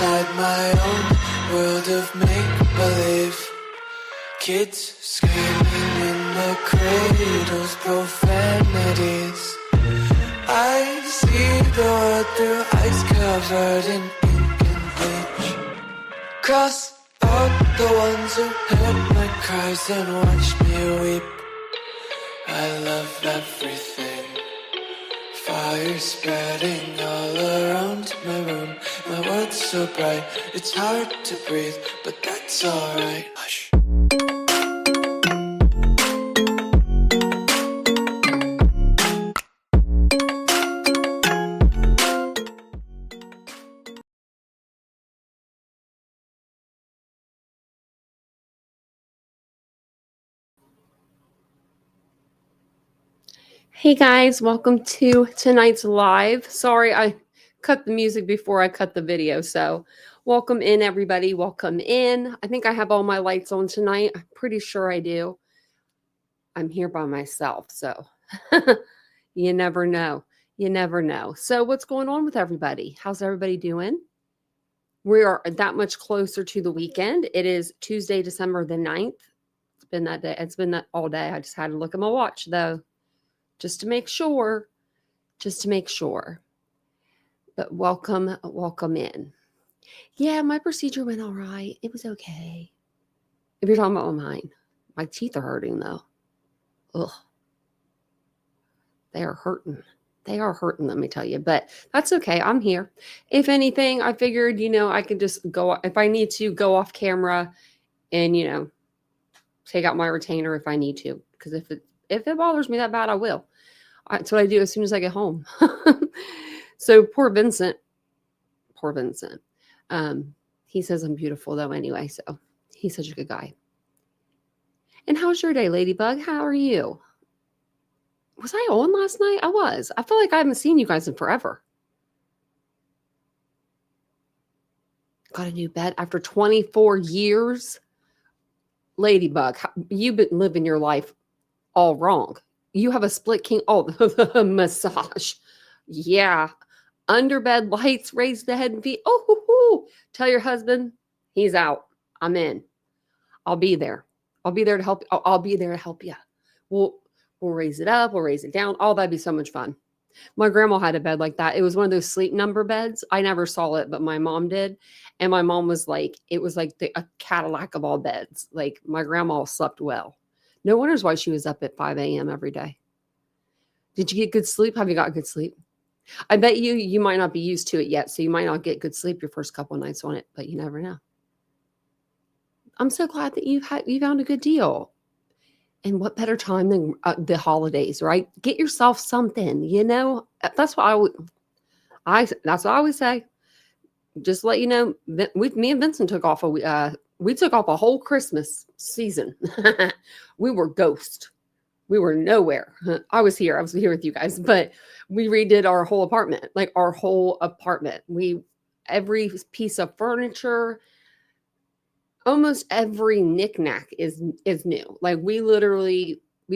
inside my own world of make-believe. Kids screaming in the cradles, profanities. I see the world through ice covered in ink and bleach. Cross out the ones who heard my cries and watched me weep. I love everything. Fire spreading all around my room. My world's so bright, it's hard to breathe, but that's alright. Hush. Hey guys, welcome to tonight's live. Sorry, I cut the music before I cut the video. So welcome in everybody. Welcome in. I think I have all my lights on tonight. I'm pretty sure I do. I'm here by myself. So you never know. You never know. So what's going on with everybody? How's everybody doing? We are that much closer to the weekend. It is Tuesday, December the 9th. It's been that day. It's been that all day. I just had to look at my watch though. Just to make sure. But welcome in. Yeah, my procedure went all right. It was okay. If you're talking about mine, my teeth are hurting though. Ugh. They are hurting. Let me tell you. But that's okay. I'm here. If anything, I figured, I could just go, if I need to, go off camera and, take out my retainer if I need to. Because if it bothers me that bad, I will. That's what I do as soon as I get home. So poor Vincent. He says I'm beautiful though anyway. So he's such a good guy. And how's your day, Ladybug? How are you? Was I on last night? I was. I feel like I haven't seen you guys in forever. Got a new bed after 24 years. Ladybug, you've been living your life all wrong. You have a split king. Oh, the massage. Yeah. Underbed lights, raise the head and feet. Oh, hoo, hoo. Tell your husband he's out. I'm in. I'll be there. I'll be there to help. I'll be there to help you. We'll raise it up. We'll raise it down. Oh, that'd be so much fun. My grandma had a bed like that. It was one of those sleep number beds. I never saw it, but my mom did. And my mom was like, it was like a Cadillac of all beds. Like my grandma slept well. No wonders why she was up at 5 a.m. every day. Did you get good sleep? Have you got good sleep? I bet you might not be used to it yet, so you might not get good sleep your first couple of nights on it, but you never know. I'm so glad that you found a good deal. And what better time than the holidays, right? Get yourself something, That's what that's what I always say. Just to let you know, me and Vincent took off we took off a whole Christmas season. We were ghost. We were nowhere. I was here with you guys, but we redid our whole apartment, every piece of furniture, almost every knickknack is new. Like we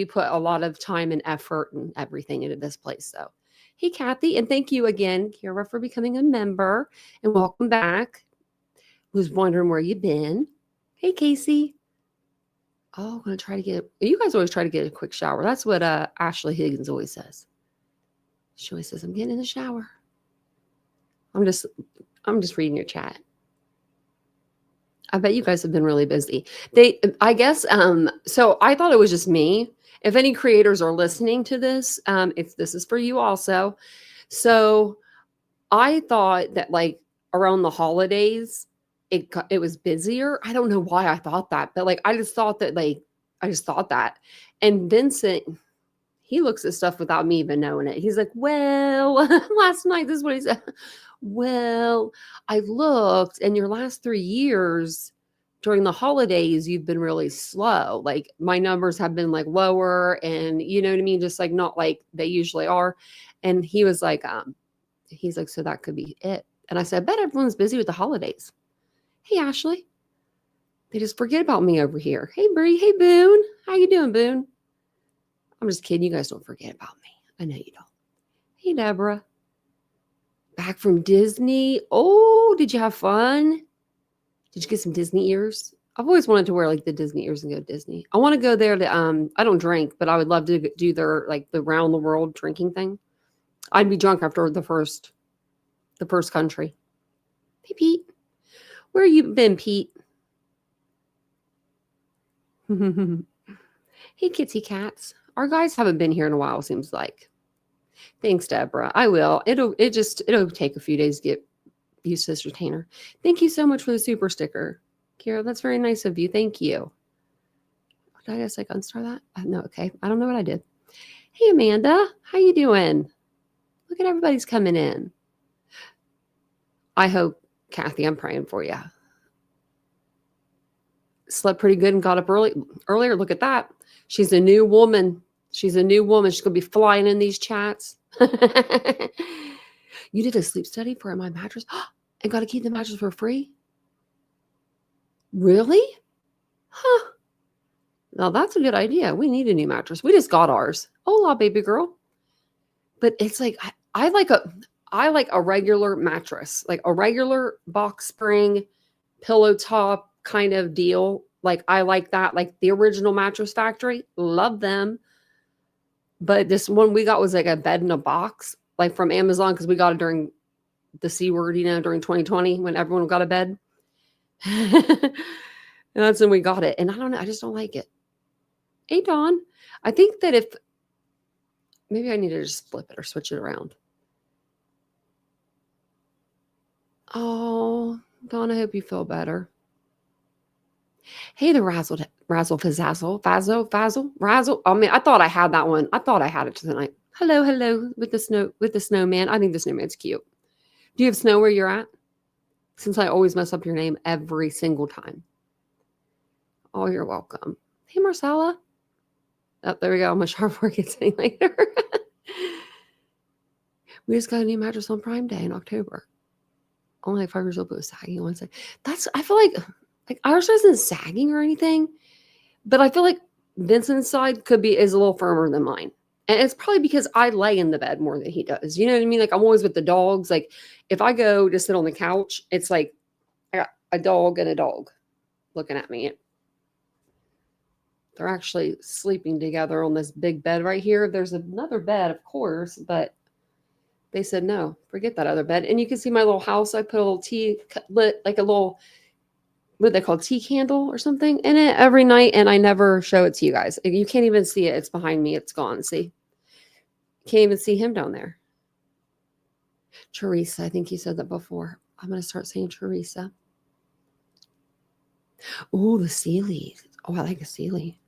put a lot of time and effort and everything into this place. So, hey, Kathy, and thank you again, Kira, for becoming a member and welcome back. Was wondering where you've been. Hey, Casey. Oh, I'm going to try to you guys always try to get a quick shower. That's what Ashley Higgins always says. She always says, I'm getting in the shower. I'm just reading your chat. I bet you guys have been really busy. I guess, so I thought it was just me. If any creators are listening to this, if this is for you also. So I thought that like around the holidays, it was busier. I don't know why I thought that, but I just thought that. And Vincent, he looks at stuff without me even knowing it. He's like, well, last night, this is what he said. Well, I looked and your last 3 years during the holidays, you've been really slow. Like my numbers have been lower and you know what I mean? Just not like they usually are. And he was like, so that could be it. And I said, I bet everyone's busy with the holidays. Hey, Ashley. They just forget about me over here. Hey, Bree. Hey, Boone. How you doing, Boone? I'm just kidding. You guys don't forget about me. I know you don't. Hey, Deborah. Back from Disney. Oh, did you have fun? Did you get some Disney ears? I've always wanted to wear like the Disney ears and go to Disney. I want to go there to I don't drink, but I would love to do their like the round the world drinking thing. I'd be drunk after the first country. Hey Pete. Where you been, Pete? Hey kitty cats. Our guys haven't been here in a while, seems like. Thanks, Deborah. I will. It'll take a few days to get used to this retainer. Thank you so much for the super sticker. Kira, that's very nice of you. Thank you. Did I just like unstar that? No, okay. I don't know what I did. Hey Amanda, how you doing? Look at everybody's coming in. I hope, Kathy, I'm praying for you. Slept pretty good and got up earlier. Look at that. She's a new woman. She's going to be flying in these chats. You did a sleep study for my mattress and got to keep the mattress for free? Really? Huh. Now that's a good idea. We need a new mattress. We just got ours. Hola, baby girl. But it's like, I like a regular mattress, like a regular box spring, pillow top kind of deal. Like I like that, like the original Mattress Factory. Love them. But this one we got was like a bed in a box, like from Amazon, because we got it during the C word, during 2020 when everyone got a bed. And that's when we got it. And I don't know, I just don't like it. Hey, Dawn. I think that if maybe I need to just flip it or switch it around. Oh, Dawn, I hope you feel better. Hey, the razzle fazzazzle. I mean, I thought I had that one. I thought I had it tonight. Hello, with the snowman. I think the snowman's cute. Do you have snow where you're at? Since I always mess up your name every single time. Oh, you're welcome. Hey, Marcella. Oh, there we go. My sharp work gets any later. We just got a new mattress on Prime Day in October. Only like 5 years old, but it was sagging. I feel like ours isn't sagging or anything, but I feel like Vincent's side is a little firmer than mine. And it's probably because I lay in the bed more than he does. You know what I mean? Like I'm always with the dogs. Like if I go to sit on the couch, it's like I got a dog and a dog looking at me. They're actually sleeping together on this big bed right here. There's another bed, of course, but they said, no, forget that other bed. And you can see my little house. I put a little tea lit, like a little, what they call tea candle or something in it every night. And I never show it to you guys. You can't even see it. It's behind me. It's gone. See? Can't even see him down there. Teresa, I think you said that before. I'm going to start saying Teresa. Oh, the Sealy. Oh, I like a Sealy.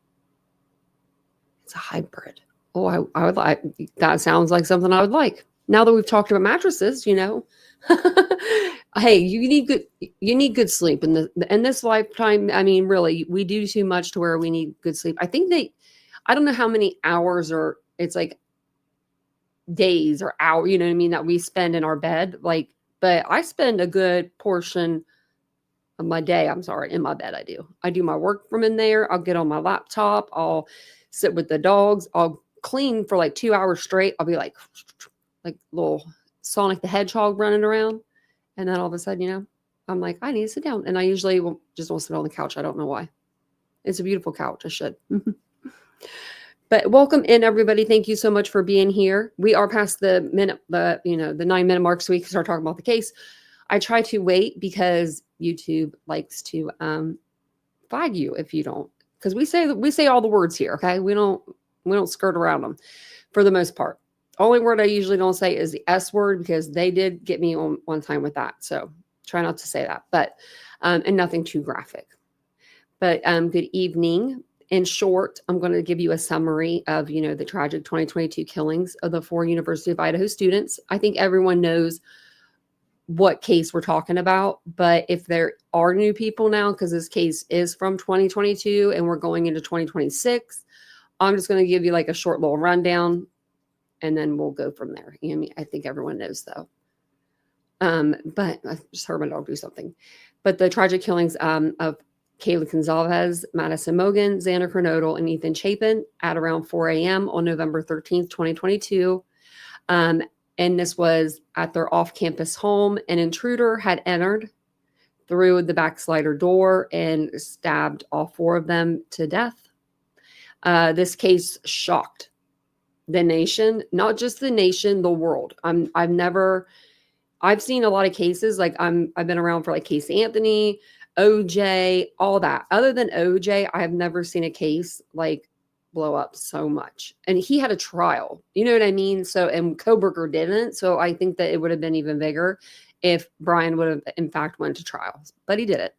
It's a hybrid. Oh, I would like, that sounds like something I would like. Now that we've talked about mattresses, hey, you need good sleep in this lifetime. I mean, really, we do too much to where we need good sleep. I think I don't know how many hours or it's like days or hours, you know what I mean, that we spend in our bed. But I spend a good portion of my day, in my bed. I do my work from in there. I'll get on my laptop. I'll sit with the dogs. I'll clean for like 2 hours straight. I'll be like little Sonic the Hedgehog running around. And then all of a sudden, I'm like, I need to sit down. And I usually just won't sit on the couch. I don't know why. It's a beautiful couch. I should. But welcome in, everybody. Thank you so much for being here. We are past the 9-minute mark, so we can start talking about the case. I try to wait because YouTube likes to flag you if you don't, because we say all the words here. Okay, we don't skirt around them for the most part. Only word I usually don't say is the S word, because they did get me on one time with that. So try not to say that, but and nothing too graphic. But good evening. In short, I'm going to give you a summary of, the tragic 2022 killings of the 4 University of Idaho students. I think everyone knows what case we're talking about, but if there are new people now, because this case is from 2022 and we're going into 2026, I'm just going to give you like a short little rundown and then we'll go from there. I think everyone knows though. But I just heard my dog do something. But the tragic killings of Kaylee Gonzalez, Madison Mogan, Xander Kernodle, and Ethan Chapin at around 4 a.m. on November 13th, 2022. And And this was at their off-campus home. An intruder had entered through the backslider door and stabbed all 4 of them to death. This case shocked the nation, not just the nation, the world. I've seen a lot of cases. Like I've been around for like Case Anthony, OJ, all that. Other than OJ, I have never seen a case like blow up so much. And he had a trial. You know what I mean? So, and Koberger didn't. So I think that it would have been even bigger if Brian would have in fact went to trial, but he did it.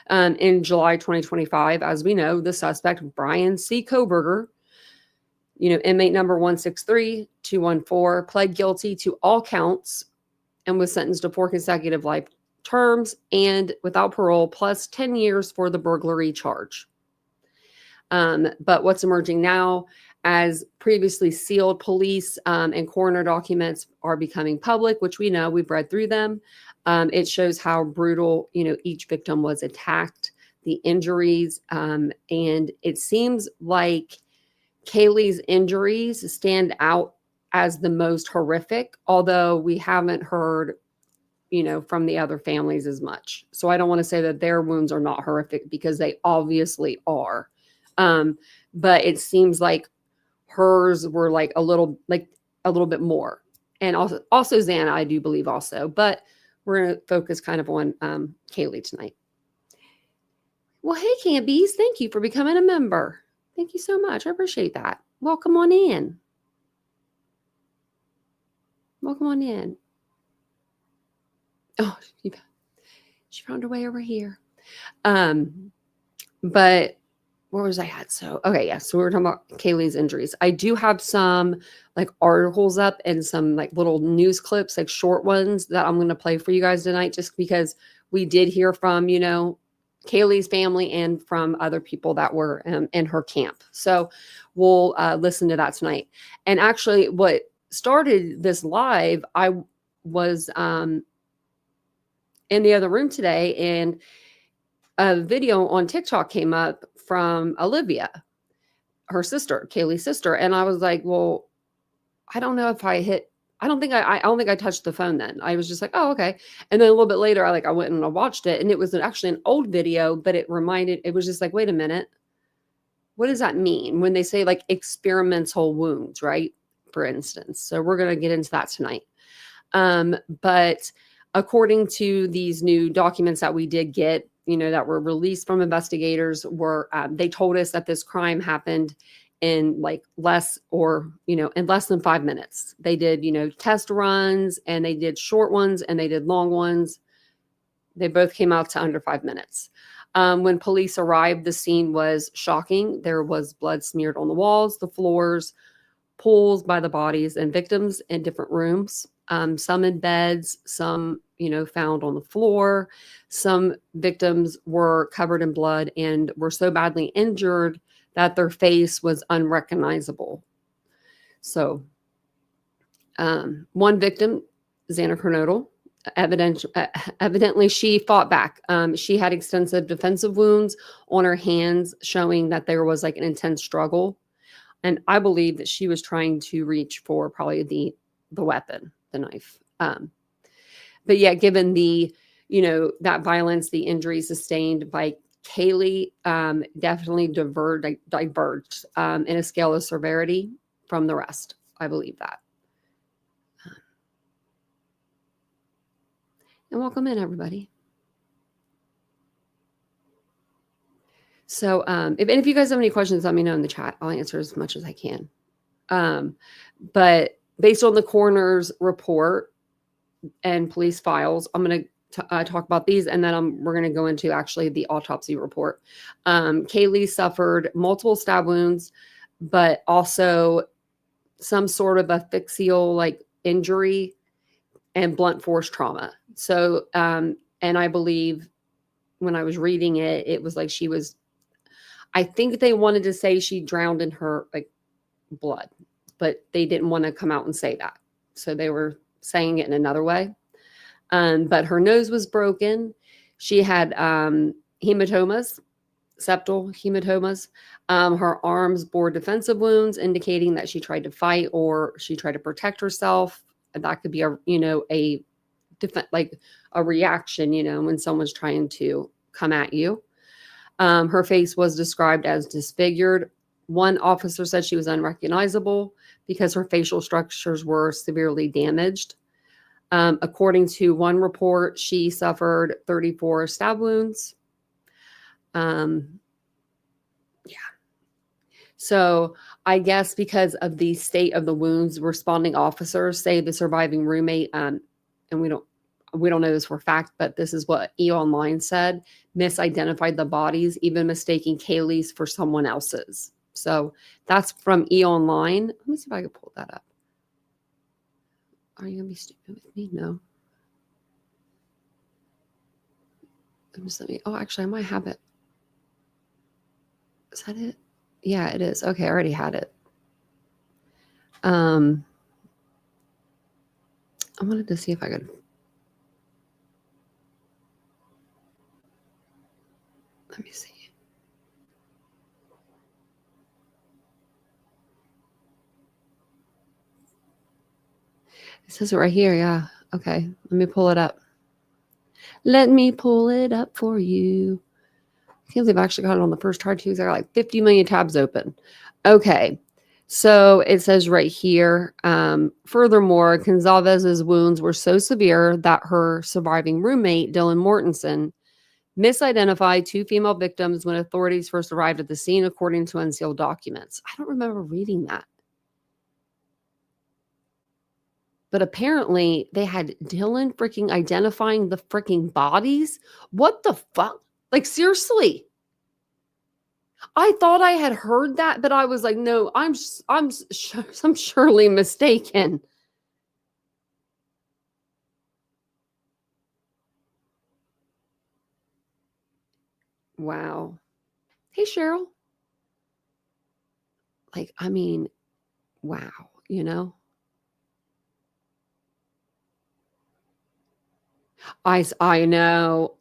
In July 2025, as we know, the suspect, Brian C. Koberger, inmate number 163214, pled guilty to all counts and was sentenced to 4 consecutive life terms and without parole, plus 10 years for the burglary charge. But what's emerging now, as previously sealed police and coroner documents are becoming public, which we know, we've read through them. It shows how brutal, each victim was attacked, the injuries, and it seems like Kaylee's injuries stand out as the most horrific, although we haven't heard, from the other families as much. So I don't want to say that their wounds are not horrific, because they obviously are. But it seems like hers were like a little bit more. And also Xana, I do believe also, but we're going to focus kind of on Kaylee tonight. Well, hey, Cambies, thank you for becoming a member. Thank you so much. I appreciate that. Welcome on in. Welcome on in. Oh, she found her way over here. But where was I at? So, okay, yeah. So we were talking about Kaylee's injuries. I do have some like articles up and some like little news clips, like short ones that I'm going to play for you guys tonight, just because we did hear from, Kaylee's family and from other people that were in her camp. So we'll listen to that tonight. And actually what started this live, I was in the other room today, and a video on TikTok came up from Olivia, her sister, Kaylee's sister. And I was like, well, I don't know if I don't think I touched the phone then. I was just like, oh, okay. And then a little bit later, I went and I watched it, and it was actually an old video, but it was just like, wait a minute. What does that mean when they say like experimental wounds, right? For instance. So we're going to get into that tonight. But according to these new documents that we did get, that were released from investigators, they told us that this crime happened in like less than 5 minutes. They did, test runs, and they did short ones and they did long ones. They both came out to under 5 minutes. When police arrived, the scene was shocking. There was blood smeared on the walls, the floors, pools by the bodies and victims in different rooms. Some in beds, some, found on the floor. Some victims were covered in blood and were so badly injured that their face was unrecognizable. So one victim, Xana Kernodle, evidently she fought back. She had extensive defensive wounds on her hands, showing that there was like an intense struggle. And I believe that she was trying to reach for probably the weapon, the knife. But yeah, given the, that violence, the injuries sustained by Kaylee definitely diverged in a scale of severity from the rest. I believe that. And welcome in, everybody. So if you guys have any questions, let me know in the chat. I'll answer as much as I can. But based on the coroner's report and police files, I'm going to talk about these, and then we're going to go into actually the autopsy report. Kaylee suffered multiple stab wounds, but also some sort of asphyxial like injury and blunt force trauma. So, and I believe when I was reading it, it was like I think they wanted to say she drowned in her like blood, but they didn't want to come out and say that. So they were saying it in another way. But her nose was broken. She had hematomas, septal hematomas. Her arms bore defensive wounds, indicating that she tried to fight or she tried to protect herself that could be a, a like a reaction, when someone's trying to come at you. Her face was described as disfigured. One officer said she was unrecognizable because her facial structures were severely damaged. According to one report, she suffered 34 stab wounds. Yeah. So I guess because of the state of the wounds, responding officers say the surviving roommate, and we don't know this for a fact, but this is what E! Online said, misidentified the bodies, even mistaking Kaylee's for someone else's. So that's from E! Online. Let me see if I can pull that up. Are you going to be stupid with me? No. Oh, actually, I might have it. Is that it? Yeah, it is. Okay, I already had it. I wanted to see if I could. Let me see. It says it right here. Yeah. Okay. Let me pull it up. Let me pull it up for you. I can't believe I actually got it on the first try too. I got like 50 million tabs open. Okay. So it says right here, furthermore, Gonzalez's wounds were so severe that her surviving roommate, Dylan Mortensen, misidentified two female victims when authorities first arrived at the scene, according to unsealed documents. I don't remember reading that. But apparently they had Dylan freaking identifying the freaking bodies. What the fuck? Like, seriously. I thought I had heard that, but I was like, no, I'm surely mistaken. Wow. Hey, Cheryl. Like, I mean, wow, I know.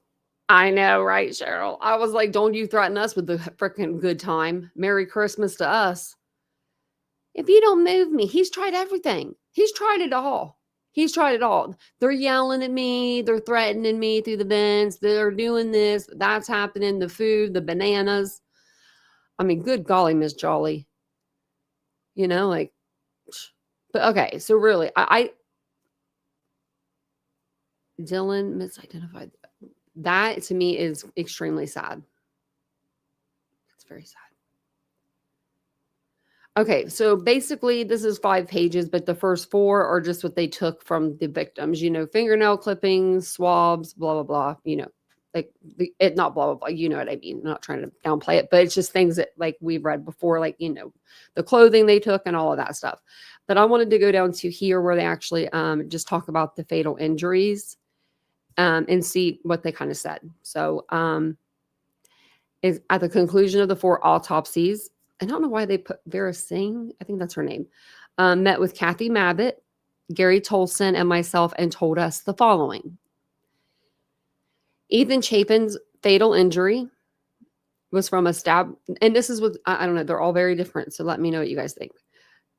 I know, right, Cheryl? I was like, don't you threaten us with the freaking good time. Merry Christmas to us. If you don't move me, he's tried everything. He's tried it all. He's tried it all. They're yelling at me. They're threatening me through the vents. They're doing this. That's happening. The food, the bananas. I mean, good golly, Miss Jolly. Like, but okay. So really, Dylan misidentified. That to me is extremely sad. It's very sad. Okay, so basically this is 5 pages, but the first 4 are just what they took from the victims, fingernail clippings, swabs, blah, blah, blah, like not blah, blah, blah, you know what I mean? I'm not trying to downplay it, but it's just things that like we've read before, like, the clothing they took and all of that stuff. But I wanted to go down to here where they actually just talk about the fatal injuries and see what they kind of said. So is at the conclusion of the 4 autopsies, I don't know why they put Vera Singh, I think that's her name, met with Kathy Mabbitt, Gary Tolson, and myself and told us the following. Ethan Chapin's fatal injury was from a stab, and this is what, I don't know, they're all very different, so let me know what you guys think.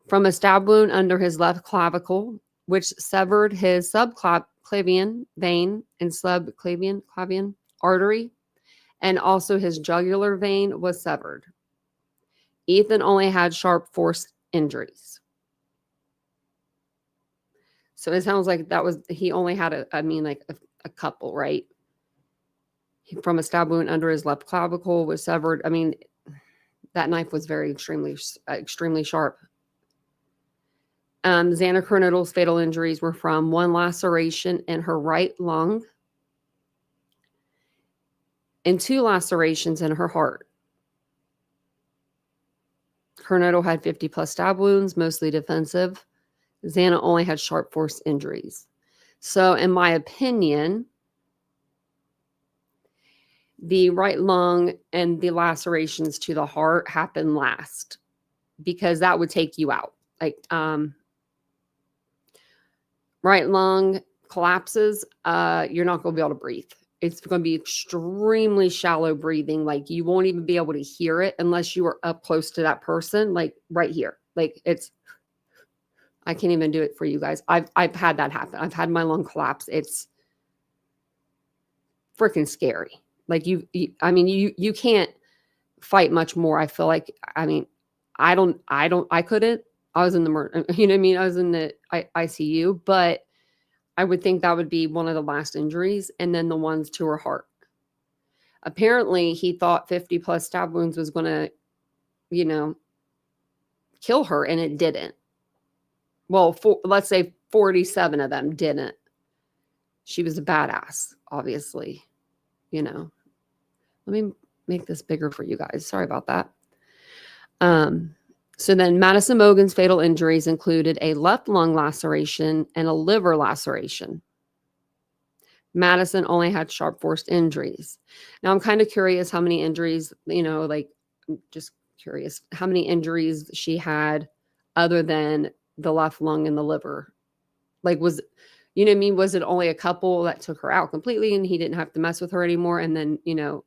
From a stab wound under his left clavicle, which severed his subclavian vein and subclavian artery, and also his jugular vein was severed. Ethan only had sharp force injuries. So it sounds like he only had a couple, right? From a stab wound under his left clavicle was severed. I mean, that knife was extremely sharp. Xana Kernodle's fatal injuries were from 1 laceration in her right lung and 2 lacerations in her heart. Kernodle had 50 plus stab wounds, mostly defensive. Xana only had sharp force injuries. So in my opinion, the right lung and the lacerations to the heart happened last because that would take you out. Like, right lung collapses, you're not going to be able to breathe. It's going to be extremely shallow breathing. Like you won't even be able to hear it unless you are up close to that person, like right here. Like I can't even do it for you guys. I've had that happen. I've had my lung collapse. It's freaking scary. Like I mean, you can't fight much more. I feel like, I mean, I couldn't. I was in the you know what I mean? I was in the ICU, but I would think that would be one of the last injuries, and then the ones to her heart. Apparently, he thought 50 plus stab wounds was going to, you know, kill her, and it didn't. Well, let's say 47 of them didn't. She was a badass, obviously, you know. Let me make this bigger for you guys. Sorry about that. So then Madison Mogen's fatal injuries included a left lung laceration and a liver laceration. Madison only had sharp force injuries. Now I'm kind of curious how many injuries, you know, like just curious how many injuries she had other than the left lung and the liver. Like you know what I mean? Was it only a couple that took her out completely and he didn't have to mess with her anymore? And then, you know,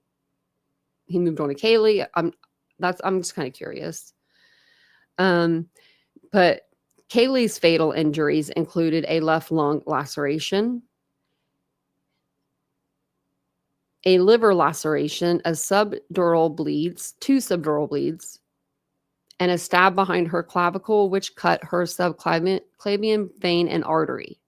he moved on to Kaylee. I'm just kind of curious. But Kaylee's fatal injuries included a left lung laceration, a liver laceration, two subdural bleeds, and a stab behind her clavicle, which cut her subclavian vein and artery.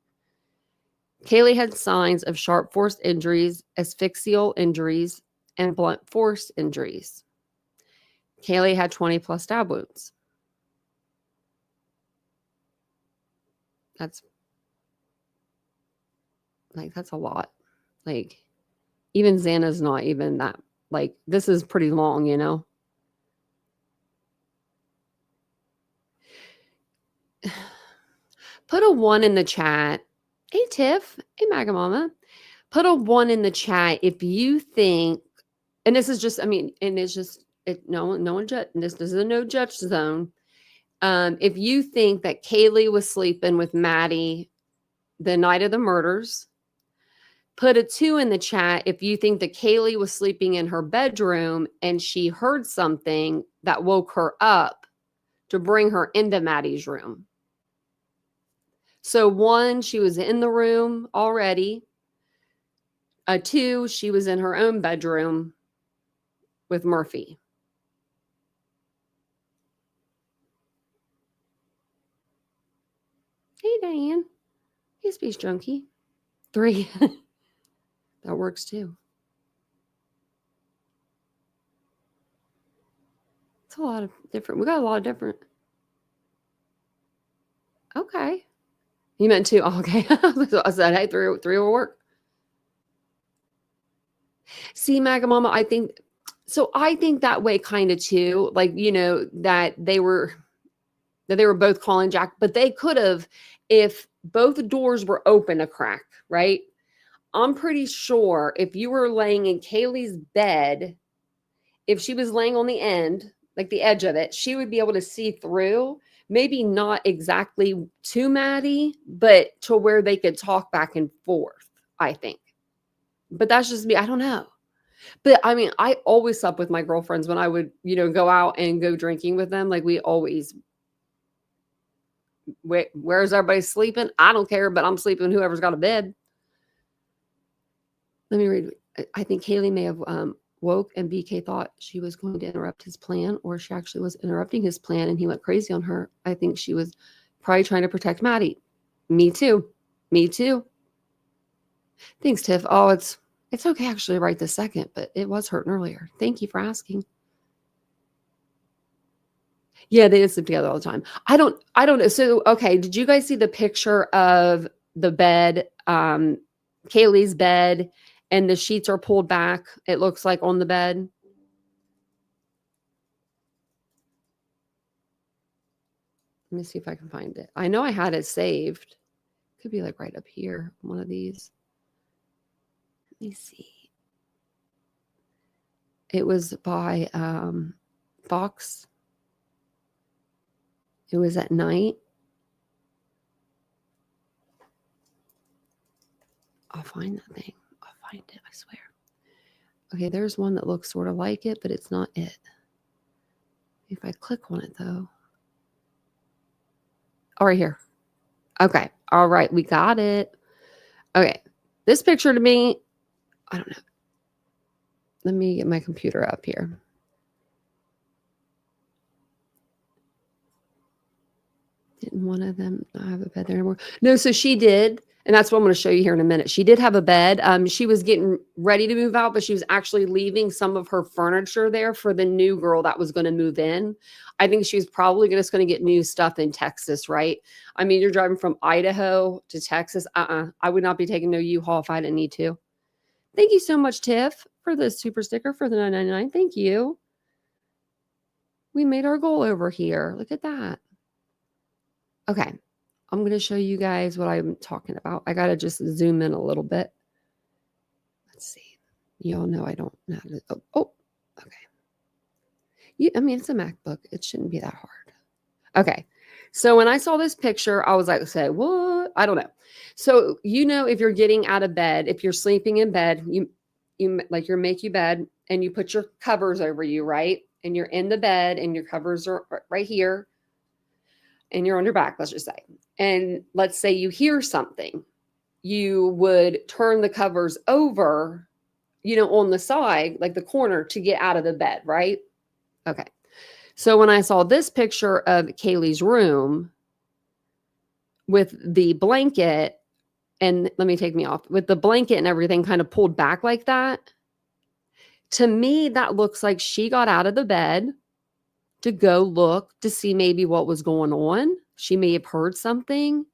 Kaylee had signs of sharp force injuries, asphyxial injuries, and blunt force injuries. Kaylee had 20 plus stab wounds. That's a lot. Like, even Xana's not even that, like, this is pretty long, you know? Put a 1 in the chat. Hey, Tiff. Hey, Maga Mama. Put a 1 in the chat if you think, and this is just, I mean, and it's just, no one judge, this is a no judge zone. If you think that Kaylee was sleeping with Maddie the night of the murders, put a 2 in the chat if you think that Kaylee was sleeping in her bedroom and she heard something that woke her up to bring her into Maddie's room. So 1, she was in the room already. 2, she was in her own bedroom with Murphy. Hey, Diane. Hey, Space Junkie. 3. That works too. It's a lot of different. We got a lot of different. Okay. You meant 2. Oh, okay. I said, hey, 3 will work. See, Maga Mama, I think that way kind of too. Like, you know, that they were both calling Jack, but they could have, if both doors were open a crack, right? I'm pretty sure if you were laying in Kaylee's bed, if she was laying on the end, like the edge of it, she would be able to see through, maybe not exactly to Maddie, but to where they could talk back and forth, I think. But that's just me. I don't know. But I mean, I always slept with my girlfriends when I would, you know, go out and go drinking with them. Like, we always, where's everybody sleeping? I don't care, but I'm sleeping whoever's got a bed. Let me read. I think Kaylee may have woke and BK thought she was going to interrupt his plan, or she actually was interrupting his plan and he went crazy on her. I think she was probably trying to protect Maddie. Me too. Thanks, Tiff. Oh, it's okay actually right this second, but it was hurting earlier. Thank you for asking. Yeah, they just sleep together all the time. I don't know. So, okay, did you guys see the picture of the bed, Kaylee's bed, and the sheets are pulled back, it looks like, on the bed? Let me see if I can find it. I know I had it saved. Could be like right up here, one of these. Let me see. It was by Fox. It was at night. I'll find that thing. I'll find it, I swear. Okay, there's one that looks sort of like it, but it's not it. If I click on it, though. Oh, right here. Okay. All right. We got it. Okay. This picture to me, I don't know. Let me get my computer up here. Didn't one of them not have a bed there anymore? No, so she did. And that's what I'm going to show you here in a minute. She did have a bed. She was getting ready to move out, but she was actually leaving some of her furniture there for the new girl that was going to move in. I think she was probably just going to get new stuff in Texas, right? I mean, you're driving from Idaho to Texas. I would not be taking no U-Haul if I didn't need to. Thank you so much, Tiff, for the super sticker for the $9.99. Thank you. We made our goal over here. Look at that. Okay. I'm going to show you guys what I'm talking about. I got to just zoom in a little bit. Let's see. Y'all know I don't know how to. Okay. I mean, it's a MacBook. It shouldn't be that hard. Okay. So when I saw this picture, I was like, say, what? I don't know. So, if you're getting out of bed, if you're sleeping in bed, you make you bed and you put your covers over you, right? And you're in the bed and your covers are right here and you're on your back, let's just say. And let's say you hear something, you would turn the covers over, on the side, like the corner, to get out of the bed, right? Okay. So when I saw this picture of Kaylee's room with the blanket, and let me take me off, with the blanket and everything kind of pulled back like that, to me, that looks like she got out of the bed to go look to see maybe what was going on. She may have heard something.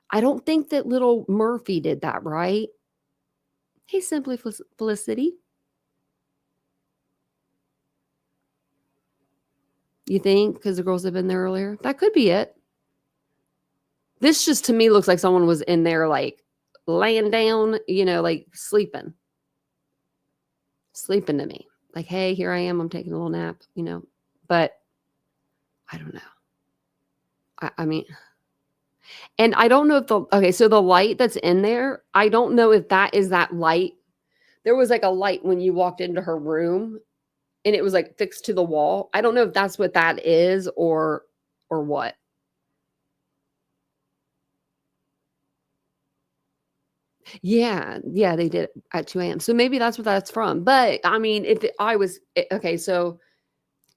I don't think that little Murphy did that, right? Hey, Simply Felicity. You think because the girls have been there earlier? That could be it. This just to me looks like someone was in there like laying down, like sleeping. Sleeping to me. Like, hey, here I am. I'm taking a little nap, But I don't know. I mean, and I don't know if so the light that's in there, I don't know if that is that light. There was like a light when you walked into her room and it was like fixed to the wall. I don't know if that's what that is or what. Yeah, they did at 2 a.m. So maybe that's what that's from. But I mean, okay, so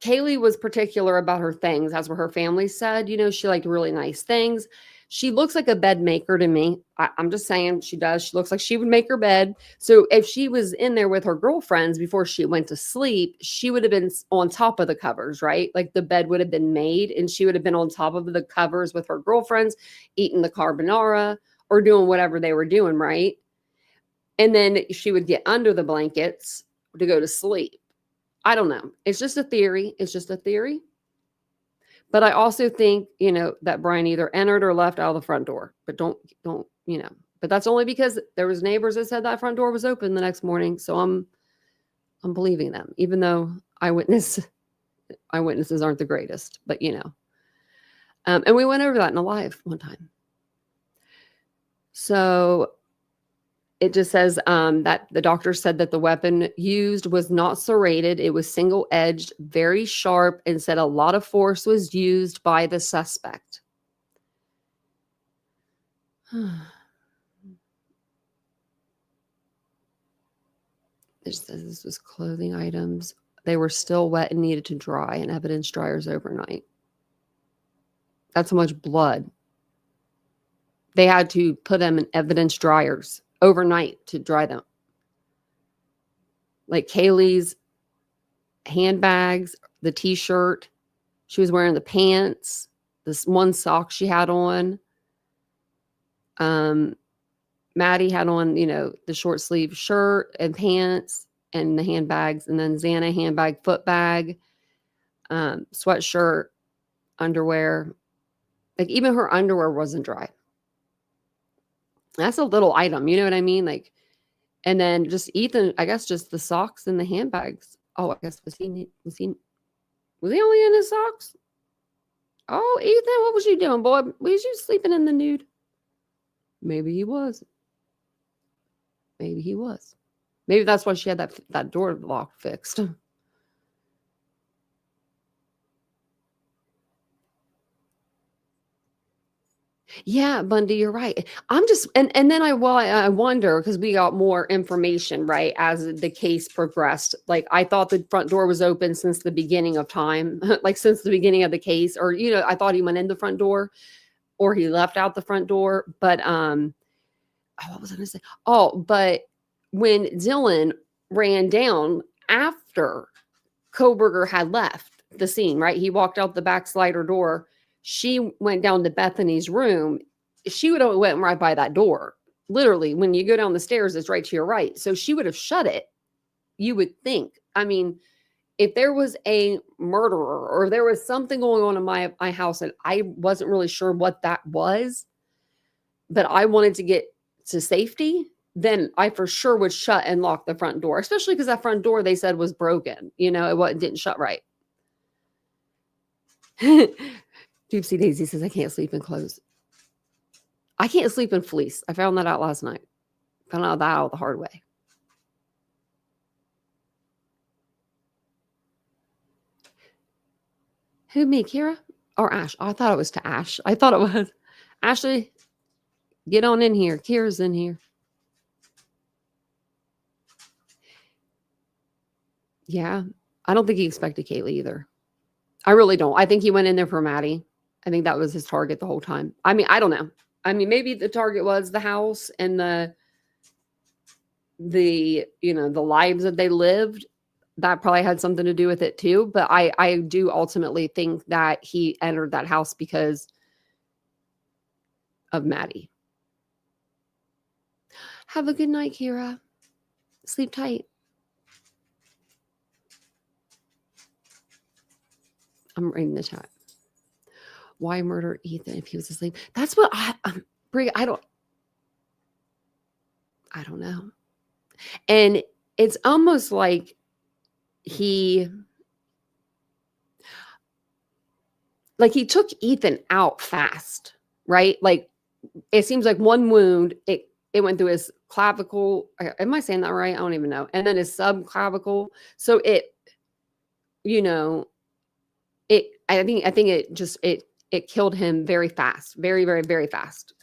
Kaylee was particular about her things. That's what her family said. She liked really nice things. She looks like a bed maker to me. I'm just saying she does. She looks like she would make her bed. So if she was in there with her girlfriends before she went to sleep, she would have been on top of the covers, right? Like the bed would have been made and she would have been on top of the covers with her girlfriends, eating the carbonara or doing whatever they were doing, right? And then she would get under the blankets to go to sleep. I don't know. It's just a theory. But I also think, that Brian either entered or left out of the front door. But don't, but that's only because there was neighbors that said that front door was open the next morning. So I'm believing them, even though eyewitnesses aren't the greatest, but and we went over that in a live one time. So it just says that the doctor said that the weapon used was not serrated. It was single-edged, very sharp, and said a lot of force was used by the suspect. This was clothing items. They were still wet and needed to dry in evidence dryers overnight. That's how much blood. They had to put them in evidence dryers overnight to dry them. Like Kaylee's handbags, the t-shirt, she was wearing the pants, this one sock she had on. Maddie had on, the short sleeve shirt and pants and the handbags, and then Xana handbag, foot bag, sweatshirt, underwear. Like even her underwear wasn't dry. That's a little item, you know what I mean? Like, and then just Ethan, I guess just the socks and the handbags. Oh, I guess was he only in his socks? Oh, Ethan, what was you doing, boy? Was you sleeping in the nude? Maybe he was. Maybe that's why she had that door lock fixed. Yeah, Bundy, you're right. I'm just and then I wonder because we got more information, right, as the case progressed. Like I thought the front door was open since the beginning of time, like since the beginning of the case, or I thought he went in the front door or he left out the front door. But oh, what was I gonna say? Oh, but when Dylan ran down after Koberger had left the scene, right? He walked out the back slider door. She went down to Bethany's room. She would have went right by that door. Literally, when you go down the stairs, it's right to your right. So she would have shut it. You would think. I mean, if there was a murderer or there was something going on in my house and I wasn't really sure what that was, but I wanted to get to safety, then I for sure would shut and lock the front door, especially because that front door they said was broken. It didn't shut right. Doopsie Daisy says, I can't sleep in clothes. I can't sleep in fleece. I found that out last night. Found out that out the hard way. Who, me, Kira? Or Ash? Oh, I thought it was to Ash. I thought it was. Ashley, get on in here. Kira's in here. Yeah. I don't think he expected Kaylee either. I really don't. I think he went in there for Maddie. I think that was his target the whole time. I mean, I don't know. I mean, maybe the target was the house and the lives that they lived. That probably had something to do with it too. But I do ultimately think that he entered that house because of Maddie. Have a good night, Kira. Sleep tight. I'm reading the chat. Why murder Ethan if he was asleep? That's what Brie, I don't know. And it's almost like he took Ethan out fast, right? Like it seems like one wound, it went through his clavicle. Am I saying that right? I don't even know. And then his subclavicle. So I think it killed him very fast, very, very, very fast.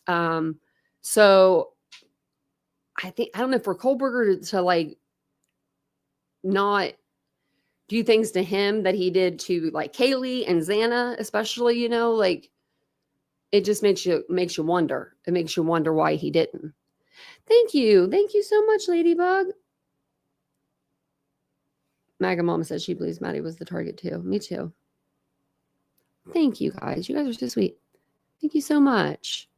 So I don't know, for Kohlberger to like not do things to him that he did to like Kaylee and Xana, especially, like it just makes you wonder. It makes you wonder why he didn't. Thank you so much, Ladybug. Maga Mom says she believes Maddie was the target too. Me too. Thank you guys. You guys are so sweet. Thank you so much.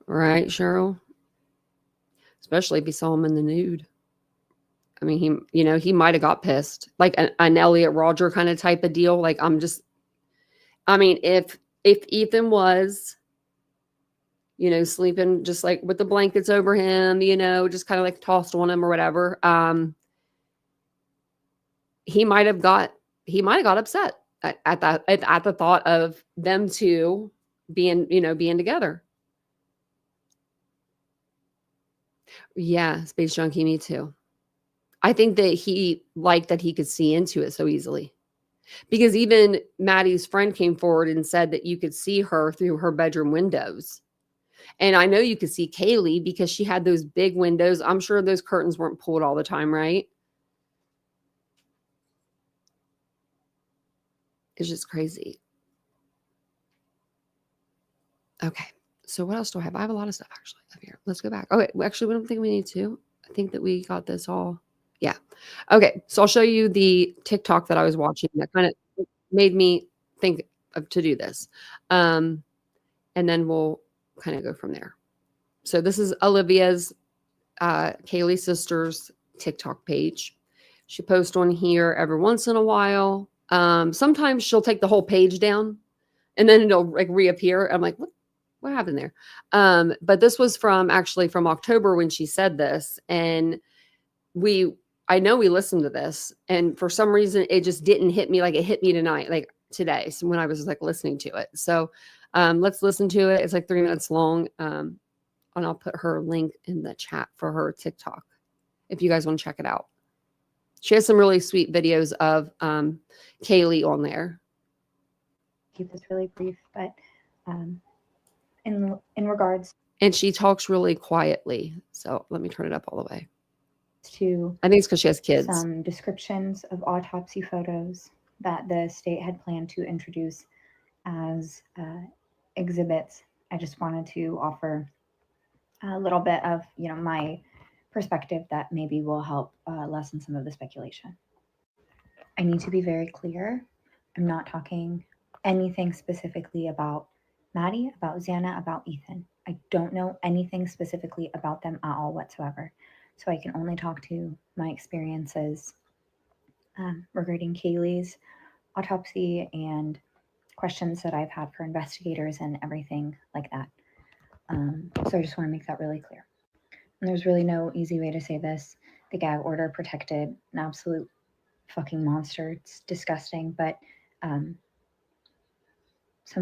Right, Cheryl? Especially if you saw him in the nude. I mean, he might have got pissed. Like an Elliot Roger kind of type of deal. Like if Ethan was, sleeping just like with the blankets over him, just kind of like tossed on him or whatever, he might have got upset at the thought of them two being together. Yeah, Space Junkie, me too. I think that he liked that he could see into it so easily. Because even Maddie's friend came forward and said that you could see her through her bedroom windows. And I know you could see Kaylee because she had those big windows. I'm sure those curtains weren't pulled all the time, right? It's just crazy. Okay. So what else do I have? I have a lot of stuff actually up here. Let's go back. Okay. Actually, we don't think we need to. I think that we got this all. Yeah. Okay. So I'll show you the TikTok that I was watching that kind of made me think to do this. And then we'll kind of go from there. So this is Olivia's, Kaylee's sister's TikTok page. She posts on here every once in a while. Sometimes she'll take the whole page down and then it'll like reappear. I'm like, what happened there? But this was from October when she said this. And I know we listened to this, and for some reason it just didn't hit me like it hit me tonight, like today. So when I was like listening to it. So let's listen to it. It's like 3 minutes long. And I'll put her link in the chat for her TikTok if you guys want to check it out. She has some really sweet videos of Kaylee on there. keep this really brief, but in regards And she talks really quietly. So let me turn it up all the way. to I think it's because she has kids. some descriptions of autopsy photos that the state had planned to introduce as exhibits, I just wanted to offer a little bit of, my perspective that maybe will help lessen some of the speculation. I need to be very clear. I'm not talking anything specifically about Maddie, about Xana, about Ethan. I don't know anything specifically about them at all whatsoever. So I can only talk to my experiences regarding Kaylee's autopsy and questions that I've had for investigators and everything like that. So I just want to make that really clear. And there's really no easy way to say this. The gag order protected an absolute fucking monster. It's disgusting, but some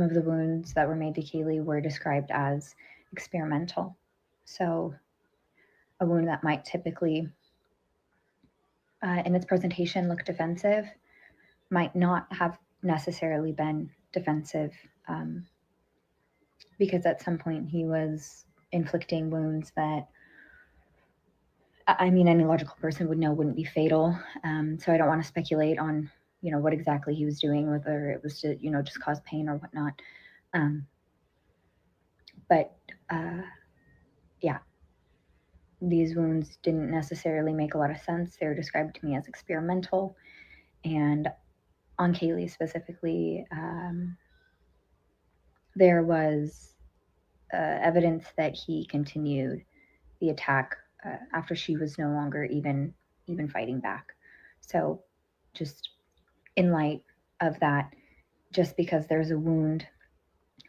of the wounds that were made to Kaylee were described as experimental. So a wound that might typically, in its presentation, look defensive, might not have necessarily been defensive because at some point he was inflicting wounds that, I mean, any logical person would know wouldn't be fatal. So I don't want to speculate on, what exactly he was doing, whether it was to, just cause pain or whatnot. But yeah, these wounds didn't necessarily make a lot of sense. They were described to me as experimental. And on Kaylee specifically, there was evidence that he continued the attack after she was no longer even fighting back. So just in light of that, just because there's a wound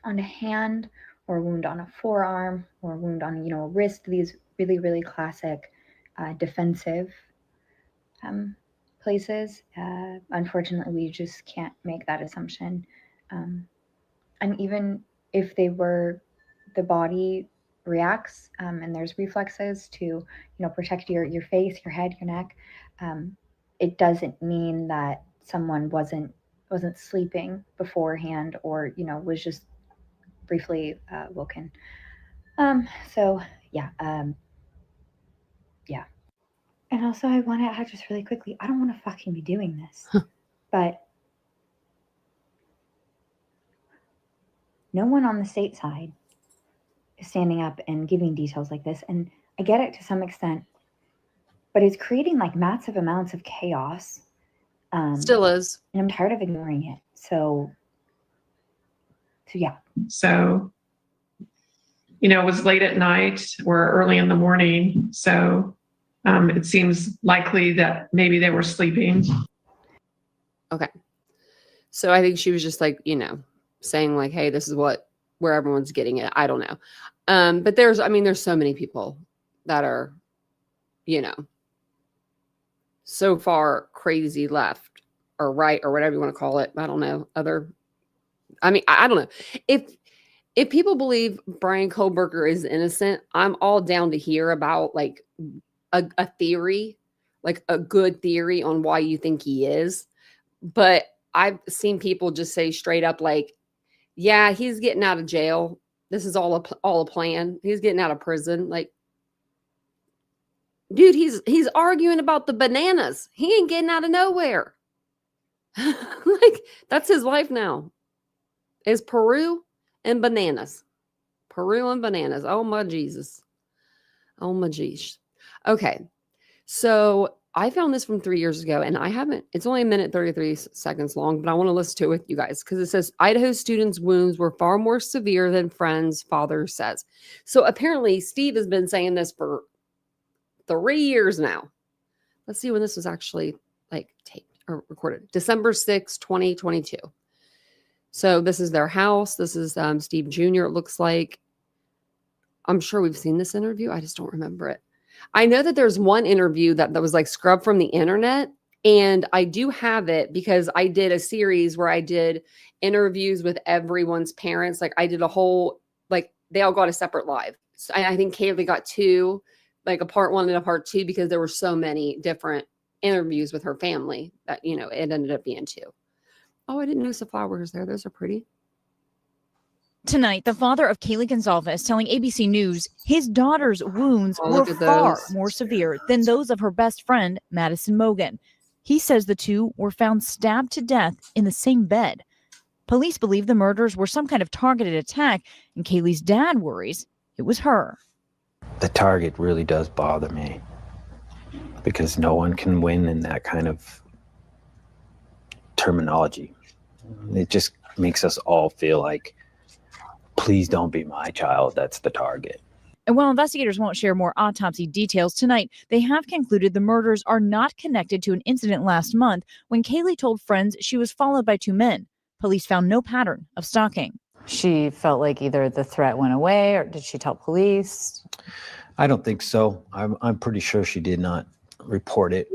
on a hand or a wound on a forearm or a wound on, a wrist, these really, really classic defensive places, unfortunately, we just can't make that assumption. And even if they were, the body reacts and there's reflexes to, protect your face, your head, your neck. It doesn't mean that someone wasn't sleeping beforehand or, was just briefly woken. So yeah. Yeah. And also I want to add just really quickly, I don't want to fucking be doing this, but no one on the state side is standing up and giving details like this. And I get it to some extent, but it's creating like massive amounts of chaos. Still is. And I'm tired of ignoring it. So yeah. So, it was late at night or early in the morning. So it seems likely that maybe they were sleeping. Okay. So I think she was just like, saying like, hey, this is where everyone's getting it. I don't know. But there's so many people that are, so far crazy left or right or whatever you want to call it. I don't know. I don't know. If people believe Brian Kohlberger is innocent, I'm all down to hear about like a theory, like a good theory on why you think he is. But I've seen people just say straight up like, yeah, he's getting out of jail. This is all a plan. He's getting out of prison. Like, dude, he's arguing about the bananas. He ain't getting out of nowhere. Like, that's his life now. Is Peru and bananas. Peru and bananas. Oh my Jesus. Oh my geez. Okay. So I found this from 3 years ago and it's only 1:33 seconds long, but I want to listen to it with you guys because it says Idaho students' wounds were far more severe than friend's father says. So apparently Steve has been saying this for 3 years now. Let's see when this was actually like taped or recorded. December 6, 2022. So this is their house. This is Steve Jr. It looks like. I'm sure we've seen this interview. I just don't remember it. I know that there's one interview that was like scrubbed from the internet. And I do have it because I did a series where I did interviews with everyone's parents. Like I did a whole, like they all got a separate live. So I think Kaylee got 2, like a part 1 and a part 2, because there were so many different interviews with her family that, it ended up being 2. Oh, I didn't notice the flowers there. Those are pretty. Tonight, the father of Kaylee Gonzalez telling ABC News his daughter's wounds Oh, were look at far those. more severe than those of her best friend, Madison Mogan. He says the two were found stabbed to death in the same bed. Police believe the murders were some kind of targeted attack, and Kaylee's dad worries it was her. The target really does bother me because no one can win in that kind of terminology. It just makes us all feel like, please don't be my child. That's the target. And while investigators won't share more autopsy details tonight, they have concluded the murders are not connected to an incident last month when Kaylee told friends she was followed by two men. Police found no pattern of stalking. She felt like either the threat went away, or did she tell police? I don't think so. I'm pretty sure she did not report it.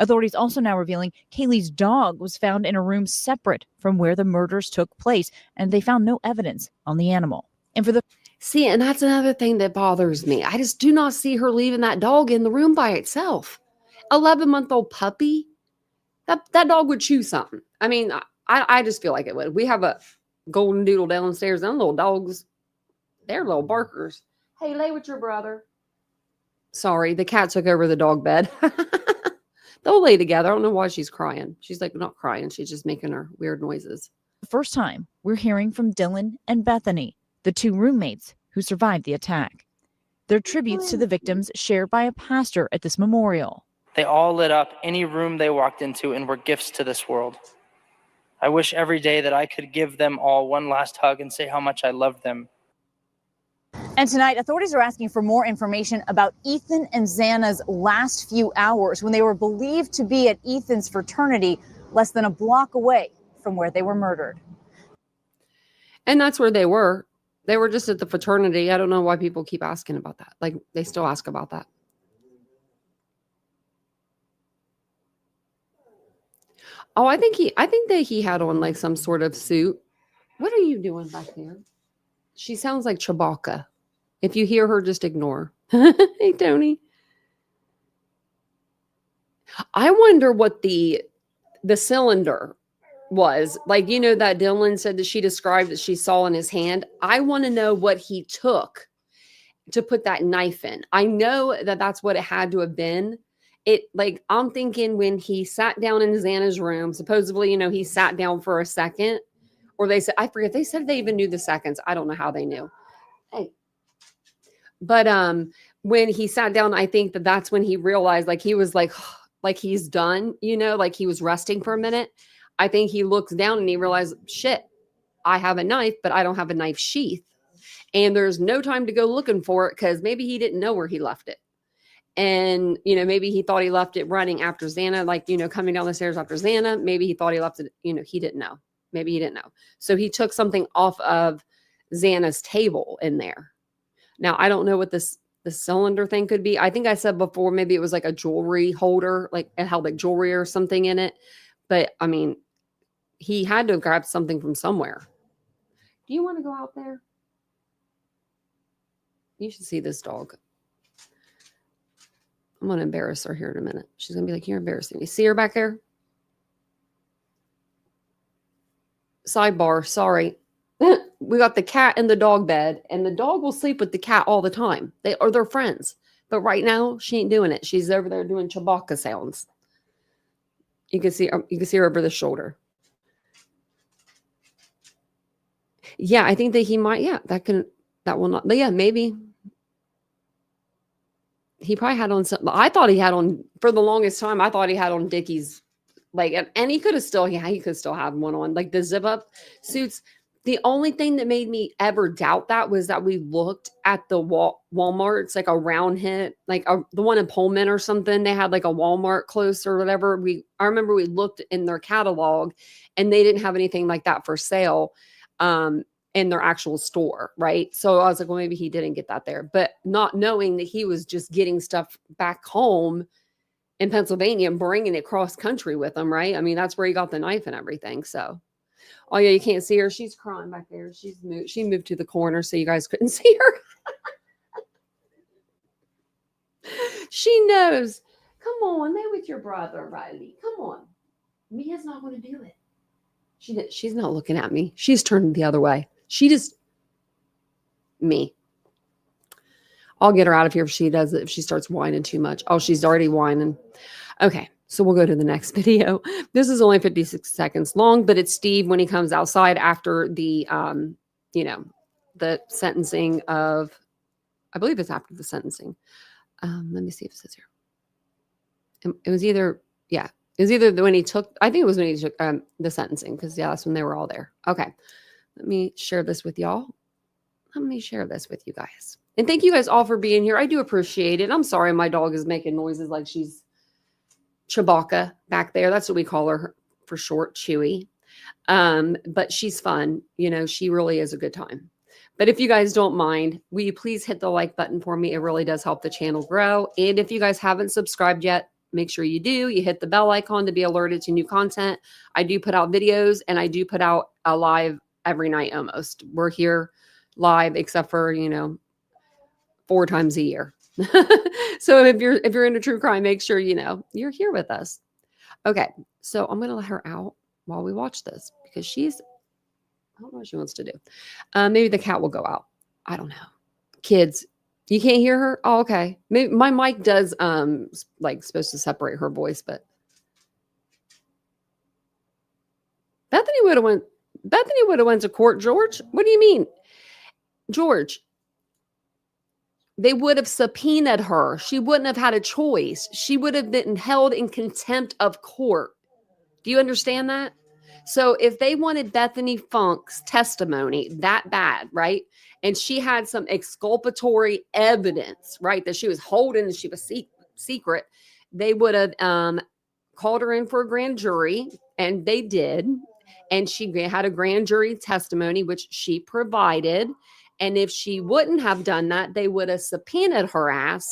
Authorities also now revealing Kaylee's dog was found in a room separate from where the murders took place, and they found no evidence on the animal. And for the See, and that's another thing that bothers me. I just do not see her leaving that dog in the room by itself. 11-month-old puppy, that dog would chew something. I mean, I just feel like it would. We have a golden doodle downstairs. Them little dogs, they're little barkers. Hey, lay with your brother. Sorry, the cat took over the dog bed. They'll lay together. I don't know why she's crying. She's like not crying. She's just making her weird noises. first time we're hearing from Dylan and Bethany, the two roommates who survived the attack. They're tributes to the victims shared by a pastor at this memorial. They all lit up any room they walked into and were gifts to this world. I wish every day that I could give them all one last hug and say how much I loved them. And tonight, authorities are asking for more information about Ethan and Xana's last few hours when they were believed to be at Ethan's fraternity less than a block away from where they were murdered. And that's where they were. They were just at the fraternity. I don't know why people keep asking about that. Like, they still ask about that. Oh, I think that he had on like some sort of suit. What are you doing back there? She sounds like Chewbacca. If you hear her, just ignore. Hey, Tony. I wonder what the cylinder was. Like, you know, that Dylan said that she described that she saw in his hand. I want to know what he took to put that knife in. I know that that's what it had to have been. It, like, I'm thinking when he sat down in Xana's room, supposedly, you know, he sat down for a second, or they said, I forget, they said they even knew the seconds. I don't know how they knew. Hey. But when he sat down, I think that that's when he realized, like, he was like he's done, you know, like he was resting for a minute. I think he looks down and he realized, shit, I have a knife, but I don't have a knife sheath. And there's no time to go looking for it because maybe he didn't know where he left it. And, you know, maybe he thought he left it running after Xana, like, you know, coming down the stairs after Xana. Maybe he thought he left it, you know, he didn't know. Maybe he didn't know. So he took something off of Xana's table in there. Now, I don't know what the cylinder thing could be. I think I said before, maybe it was like a jewelry holder, like it held like jewelry or something in it. But, I mean, he had to have grabbed something from somewhere. Do you want to go out there? You should see this dog. I'm going to embarrass her here in a minute. She's going to be like, you're embarrassing me. See her back there? Sidebar, sorry. We got the cat in the dog bed, and the dog will sleep with the cat all the time. They're friends. But right now, she ain't doing it. She's over there doing Chewbacca sounds. You can see her over the shoulder. Yeah, I think that he might. Yeah, that will not. But yeah, maybe. He probably had on something. I thought he had on, for the longest time, I thought he had on Dickies. Like, and he could still have one on, like the zip up suits. The only thing that made me ever doubt that was that we looked at the Walmart. It's like around him, like the one in Pullman or something. They had like a Walmart close or whatever. I remember we looked in their catalog and they didn't have anything like that for sale. In their actual store, right? So I was like, well, maybe he didn't get that there, but not knowing that he was just getting stuff back home in Pennsylvania and bringing it cross country with him, right? I mean, that's where he got the knife and everything. So, oh yeah, you can't see her. She's crying back there. She moved to the corner so you guys couldn't see her. She knows. Come on, lay with your brother, Riley. Come on. Mia's not going to do it. She's not looking at me. She's turning the other way. She just, me. I'll get her out of here if she does it, if she starts whining too much. Oh, she's already whining. Okay, so we'll go to the next video. This is only 56 seconds long, but it's Steve when he comes outside after the, the sentencing of, I believe it's after the sentencing. Let me see if it says here. It was either when he took, I think it was when he took the sentencing, because that's when they were all there. Okay, let me share this with y'all. Let me share this with you guys. And thank you guys all for being here. I do appreciate it. I'm sorry my dog is making noises like she's Chewbacca back there. That's what we call her for short, Chewy. But she's fun. She really is a good time. But if you guys don't mind, will you please hit the like button for me? It really does help the channel grow. And if you guys haven't subscribed yet, make sure you do. You hit the bell icon to be alerted to new content. I do put out videos, and I do put out a live every night almost. We're here live except for, 4 times a year. So if you're into true crime, make sure you're here with us. Okay, so I'm gonna let her out while we watch this, because I don't know what she wants to do. Maybe the cat will go out. I don't know. Kids, you can't hear her? Oh, okay. Maybe my mic does supposed to separate her voice, but Bethany would have went to court, George. What do you mean? George, they would have subpoenaed her. She wouldn't have had a choice. She would have been held in contempt of court. Do you understand that? So if they wanted Bethany Funk's testimony that bad, right? And she had some exculpatory evidence, right? That she was holding and she was secret, they would have called her in for a grand jury, and they did. And she had a grand jury testimony, which she provided. And if she wouldn't have done that, they would have subpoenaed her ass.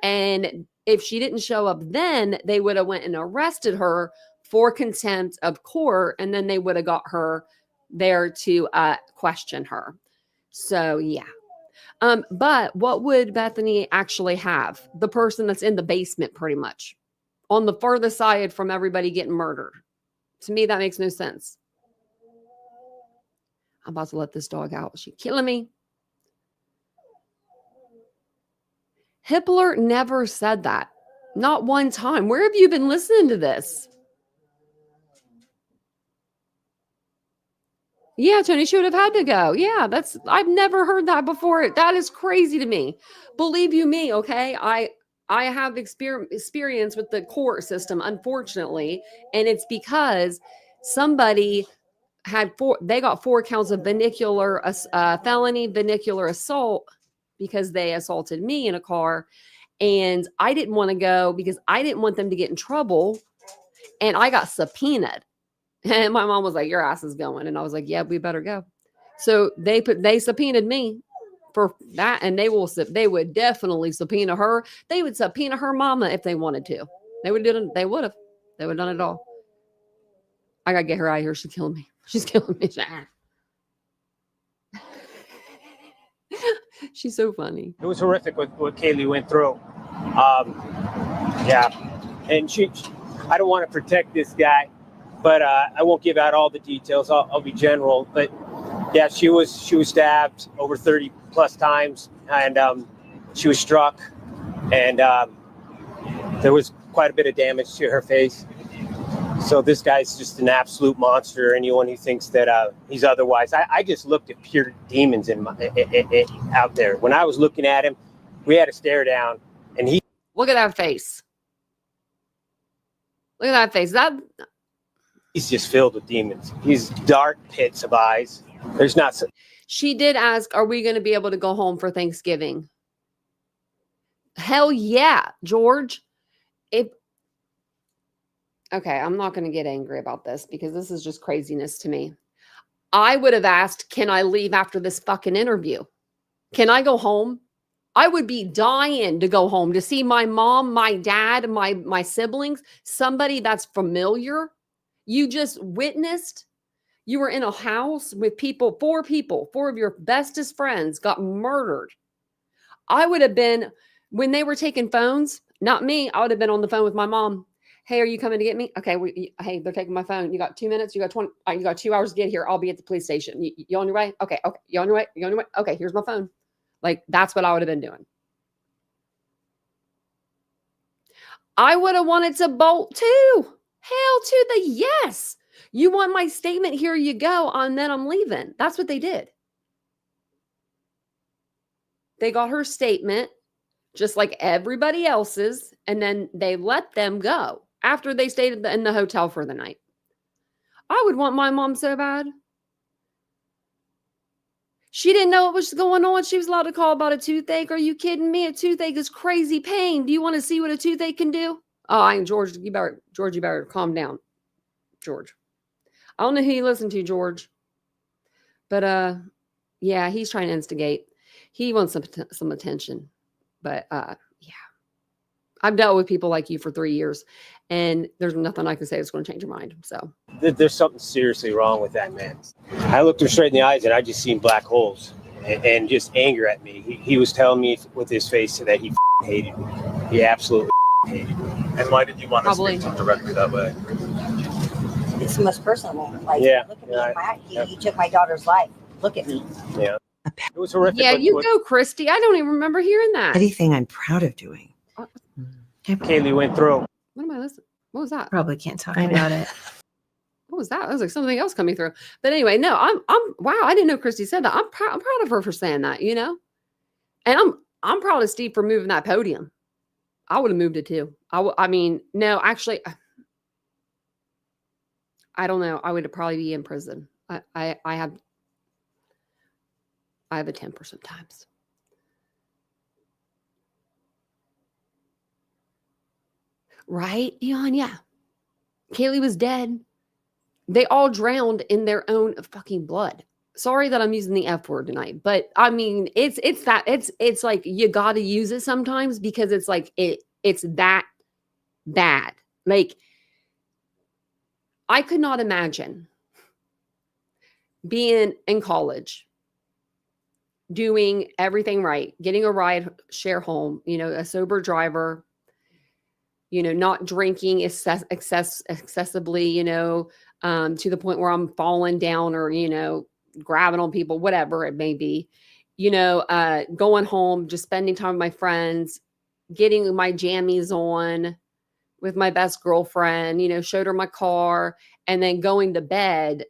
And if she didn't show up then, they would have went and arrested her for contempt of court. And then they would have got her there to question her. So, yeah. But what would Bethany actually have? The person that's in the basement, pretty much, on the furthest side from everybody getting murdered. To me, that makes no sense. I'm about to let this dog out. She's killing me. Hippler never said that. Not one time. Where have you been listening to this? Yeah, Tony, she would have had to go. Yeah, I've never heard that before. That is crazy to me. Believe you me, okay? I have experience with the court system, unfortunately, and it's because somebody they got 4 counts of felony vernacular assault because they assaulted me in a car, and I didn't want to go because I didn't want them to get in trouble, and I got subpoenaed. And my mom was like, your ass is going. And I was like, yeah, we better go. So they subpoenaed me for that. And they would definitely subpoena her. They would subpoena her mama if they wanted to. They would have done it all. I got to get her out of here. She's killing me. She's killing me. She's so funny. It was horrific what Kaylee went through. Yeah. And I don't want to protect this guy, but I won't give out all the details. I'll be general. But yeah, she was stabbed over 30 plus times, and she was struck, and there was quite a bit of damage to her face. So this guy's just an absolute monster. Anyone who thinks that he's otherwise, I just looked at pure demons out there. When I was looking at him, we had a stare down, and look at that face. Look at that face. He's just filled with demons. He's dark pits of eyes. There's not. She did ask, are we going to be able to go home for Thanksgiving? Hell yeah, George. Okay, I'm not going to get angry about this because this is just craziness to me. I would have asked, can I leave after this fucking interview? Can I go home? I would be dying to go home to see my mom, my dad, my siblings, somebody that's familiar. You just witnessed. You were in a house with 4 of your bestest friends got murdered. I would have been, when they were taking phones, not me, I would have been on the phone with my mom. Hey, are you coming to get me? Okay, hey, they're taking my phone. You got 2 minutes? You got 20? You got 2 hours to get here. I'll be at the police station. You on your way? Okay. You on your way? Okay, here's my phone. Like, that's what I would have been doing. I would have wanted to bolt too. Hell to the yes. You want my statement? Here you go. And then I'm leaving. That's what they did. They got her statement, just like everybody else's, and then they let them go after they stayed in the hotel for the night. I would want my mom so bad. She didn't know what was going on. She was allowed to call about a toothache. Are you kidding me? A toothache is crazy pain. Do you want to see what a toothache can do? Oh, George, you better calm down. George. I don't know who you listen to, George. But yeah, he's trying to instigate. He wants some attention. But yeah. I've dealt with people like you for 3 years, and there's nothing I can say that's going to change your mind. So There's something seriously wrong with that man. I looked him straight in the eyes, and I just seen black holes and just anger at me. He was telling me with his face that he hated me. He absolutely hated me. And why did you want to speak to him directly that way? It's the most personal. Like, Yeah, look at me in my eye. He took my daughter's life. Look at me. Yeah. It was horrific. yeah, you go, Christy. I don't even remember hearing that. Anything I'm proud of doing. Kaylee went through. What am I listening? What was that? Probably can't talk about it. What was that? That was like something else coming through. But anyway, no, I'm wow, I didn't know Christy said that. I'm proud of her for saying that, you know? And I'm proud of Steve for moving that podium. I would have moved it too. I mean, no, actually, I don't know. I would probably be in prison. I have a temper sometimes. Right, Eon? Yeah. Kaylee was dead. They all drowned in their own fucking blood. Sorry that I'm using the F word tonight, but I mean, it's like you got to use it sometimes because it's like it's that bad. Like, I could not imagine being in college, doing everything right, getting a ride share home, you know, a sober driver, you know, not drinking excessively, you know, to the point where I'm falling down or, you know, grabbing on people, whatever it may be, you know, going home, just spending time with my friends, getting my jammies on with my best girlfriend, you know, showed her my car, and then going to bed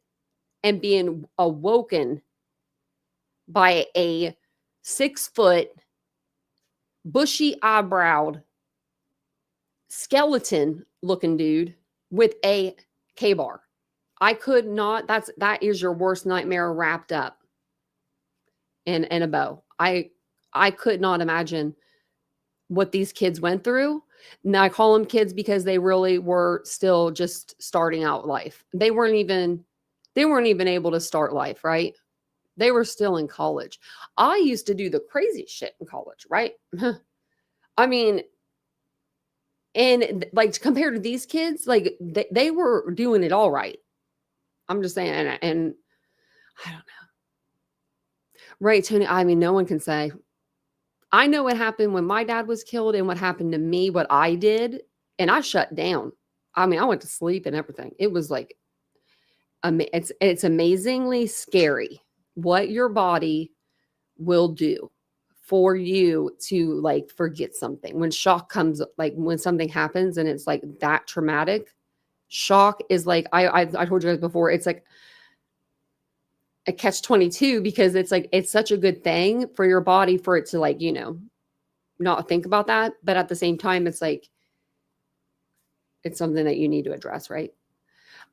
and being awoken by a 6-foot, bushy eyebrowed, skeleton looking dude with a K-bar. I could not, that is your worst nightmare wrapped up in a bow. I could not imagine what these kids went through. Now I call them kids because they really were still just starting out life. They weren't even able to start life, right? They were still in college. I used to do the crazy shit in college, right? I mean, and like compared to these kids, like they were doing it all right. I'm just saying, and I don't know. Right, Tony? I mean, no one can say. I know what happened when my dad was killed and what happened to me, what I did, and I shut down. I mean, I went to sleep and everything. It was like, it's amazingly scary what your body will do for you to like forget something. When shock comes, like when something happens and it's like that traumatic, shock is like, I told you guys before, it's like a catch-22 because it's like, it's such a good thing for your body for it to like, you know, not think about that. But at the same time, it's like, it's something that you need to address. Right.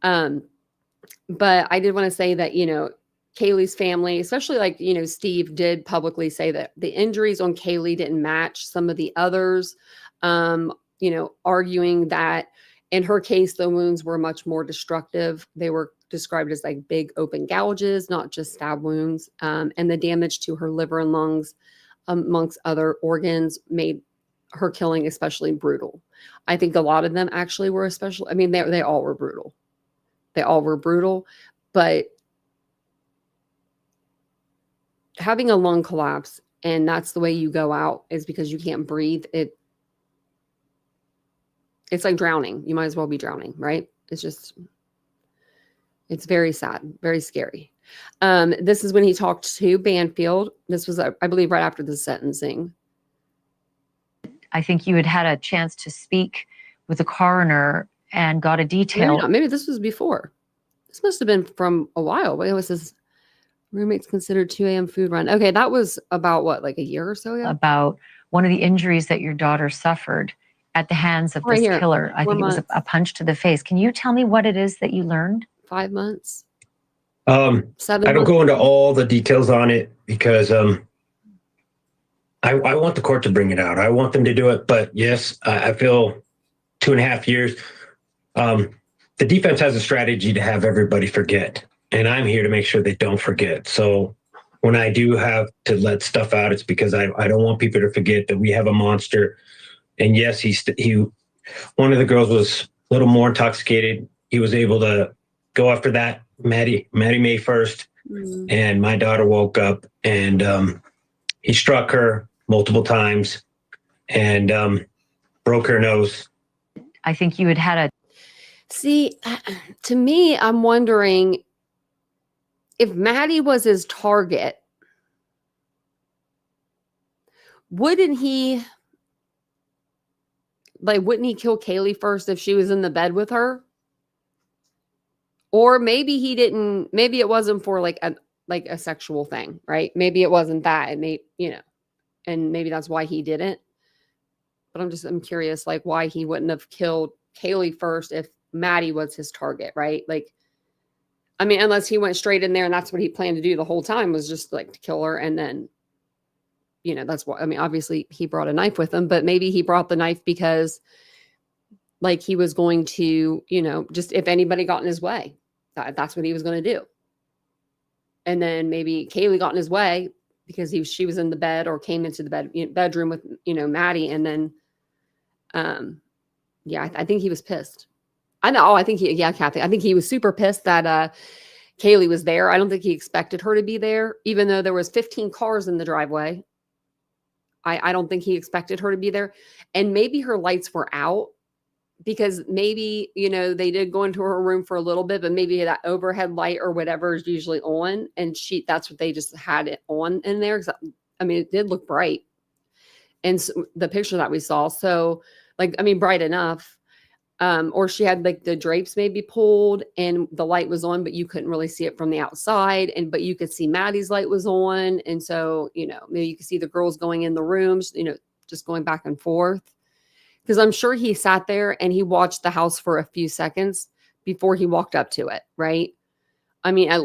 But I did want to say that, you know, Kaylee's family, especially like, you know, Steve did publicly say that the injuries on Kaylee didn't match some of the others, you know, arguing that in her case, the wounds were much more destructive. They were described as like big open gouges, not just stab wounds. And the damage to her liver and lungs, amongst other organs, made her killing especially brutal. I think a lot of them actually were especially, I mean, they all were brutal. They all were brutal, but having a lung collapse and that's the way you go out is because you can't breathe. It's like drowning. You might as well be drowning, right? It's very sad, very scary. This is when he talked to Banfield. This was, I believe, right after the sentencing. I think you had had a chance to speak with the coroner and got a Maybe detail. not. Maybe this was before. This must have been from a while. Wait, was this roommates considered 2 a.m. food run? Okay, that was about what, like a year or so ago? About one of the injuries that your daughter suffered at the hands of this killer. I think it was a punch to the face. Can you tell me what it is that you learned? 5 months. 7 I don't go into all the details on it because I want the court to bring it out. I want them to do it. But yes, I feel 2.5 years. The defense has a strategy to have everybody forget. And I'm here to make sure they don't forget. So when I do have to let stuff out, it's because I don't want people to forget that we have a monster. And yes, one of the girls was a little more intoxicated. He was able to go after that, Maddie May first. And my daughter woke up and he struck her multiple times and broke her nose. I think you had had a... See, to me, I'm wondering if Maddie was his target, wouldn't he kill Kaylee first if she was in the bed with her? Or maybe he didn't, maybe it wasn't for like a sexual thing, right? Maybe it wasn't that. It may, and maybe that's why he didn't. But I'm curious, like, why he wouldn't have killed Kaylee first if Maddie was his target, right? Like, I mean, unless he went straight in there and that's what he planned to do the whole time, was just like to kill her. And then, that's why, I mean, obviously he brought a knife with him, but maybe he brought the knife because like he was going to, just if anybody got in his way, that's what he was going to do. And then maybe Kaylee got in his way because she was in the bed or came into the bedroom with, Maddie. And then, I think he was pissed. Kathy, I think he was super pissed that Kaylee was there. I don't think he expected her to be there, even though there was 15 cars in the driveway. I don't think he expected her to be there. And maybe her lights were out because maybe, they did go into her room for a little bit, but maybe that overhead light or whatever is usually on. And that's what they just had it on in there. I mean, it did look bright. And so, the picture that we saw. So bright enough. Or she had like the drapes maybe pulled and the light was on, but you couldn't really see it from the outside. But you could see Maddie's light was on. And so, maybe you could see the girls going in the rooms, just going back and forth. Because I'm sure he sat there and he watched the house for a few seconds before he walked up to it, right? I mean, I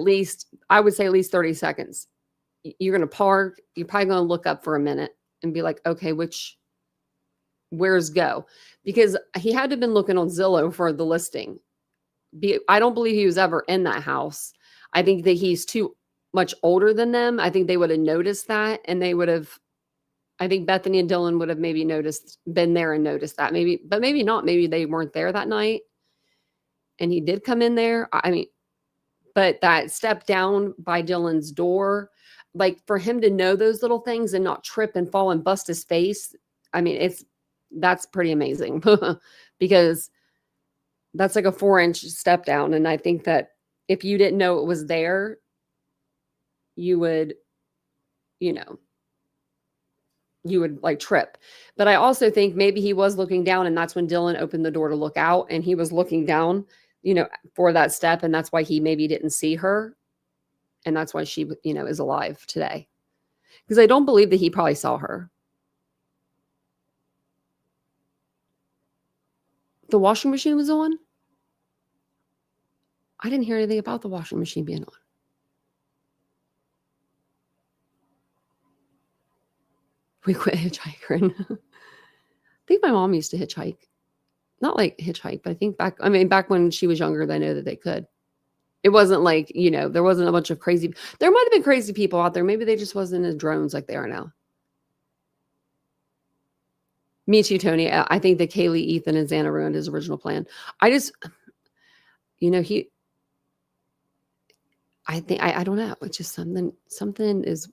would say at least 30 seconds. You're going to park. You're probably going to look up for a minute and be like, okay, where's go? Because he had to have been looking on Zillow for the listing. I don't believe he was ever in that house. I think that he's too much older than them. I think they would have noticed that, and I think Bethany and Dylan would have maybe been there and noticed that. Maybe, but maybe not. Maybe they weren't there that night and he did come in there. I mean, but that step down by Dylan's door, like for him to know those little things and not trip and fall and bust his face. I mean, that's pretty amazing because that's like a 4-inch step down. And I think that if you didn't know it was there, you would like trip. But I also think maybe he was looking down and that's when Dylan opened the door to look out and he was looking down, for that step. And that's why he maybe didn't see her. And that's why she, is alive today. Because I don't believe that he probably saw her. The washing machine was on? I didn't hear anything about the washing machine being on. We quit hitchhiking. I think my mom used to hitchhike. Not like hitchhike, but I think back when she was younger, I know that they could. It wasn't like, there wasn't a bunch of crazy. There might have been crazy people out there. Maybe they just wasn't as drones like they are now. Me too, Tony. I think that Kaylee, Ethan, and Xana ruined his original plan. I just, I don't know. It's just something is,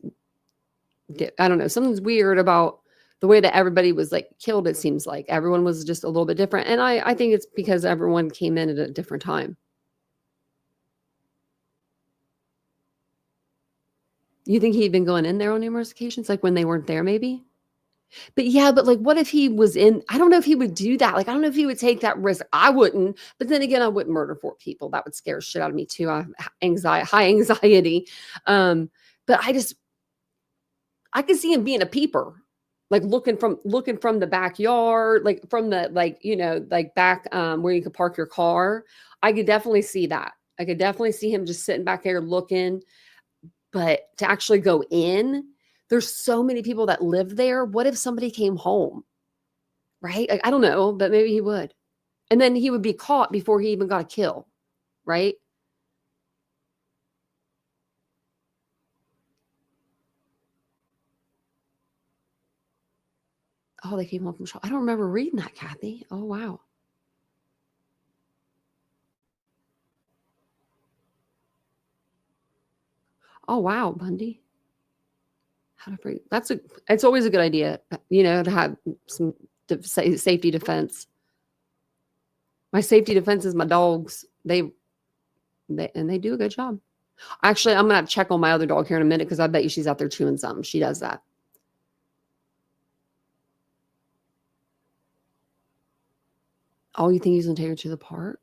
I don't know. Something's weird about the way that everybody was like killed. It seems like everyone was just a little bit different. And I think it's because everyone came in at a different time. You think he'd been going in there on numerous occasions, like when they weren't there, maybe? But yeah, but like, what if he was in? I don't know if he would do that. Like, I don't know if he would take that risk. I wouldn't. But then again, I wouldn't murder 4 people. That would scare shit out of me too. I have high anxiety. But I could see him being a peeper, like looking from the backyard, like from the like back where you could park your car. I could definitely see that. I could definitely see him just sitting back there looking. But to actually go in, there's so many people that live there. What if somebody came home? Right? Like, I don't know, but maybe he would. And then he would be caught before he even got a kill. Right? Oh, they came home from I don't remember reading that, Kathy. Oh, wow. Oh, wow, Bundy. How to bring it's always a good idea, to have some safety defense. My safety defense is my dogs. They do a good job. Actually, I'm gonna have to check on my other dog here in a minute because I bet you she's out there chewing something. She does that. Oh, you think he's gonna take her to the park?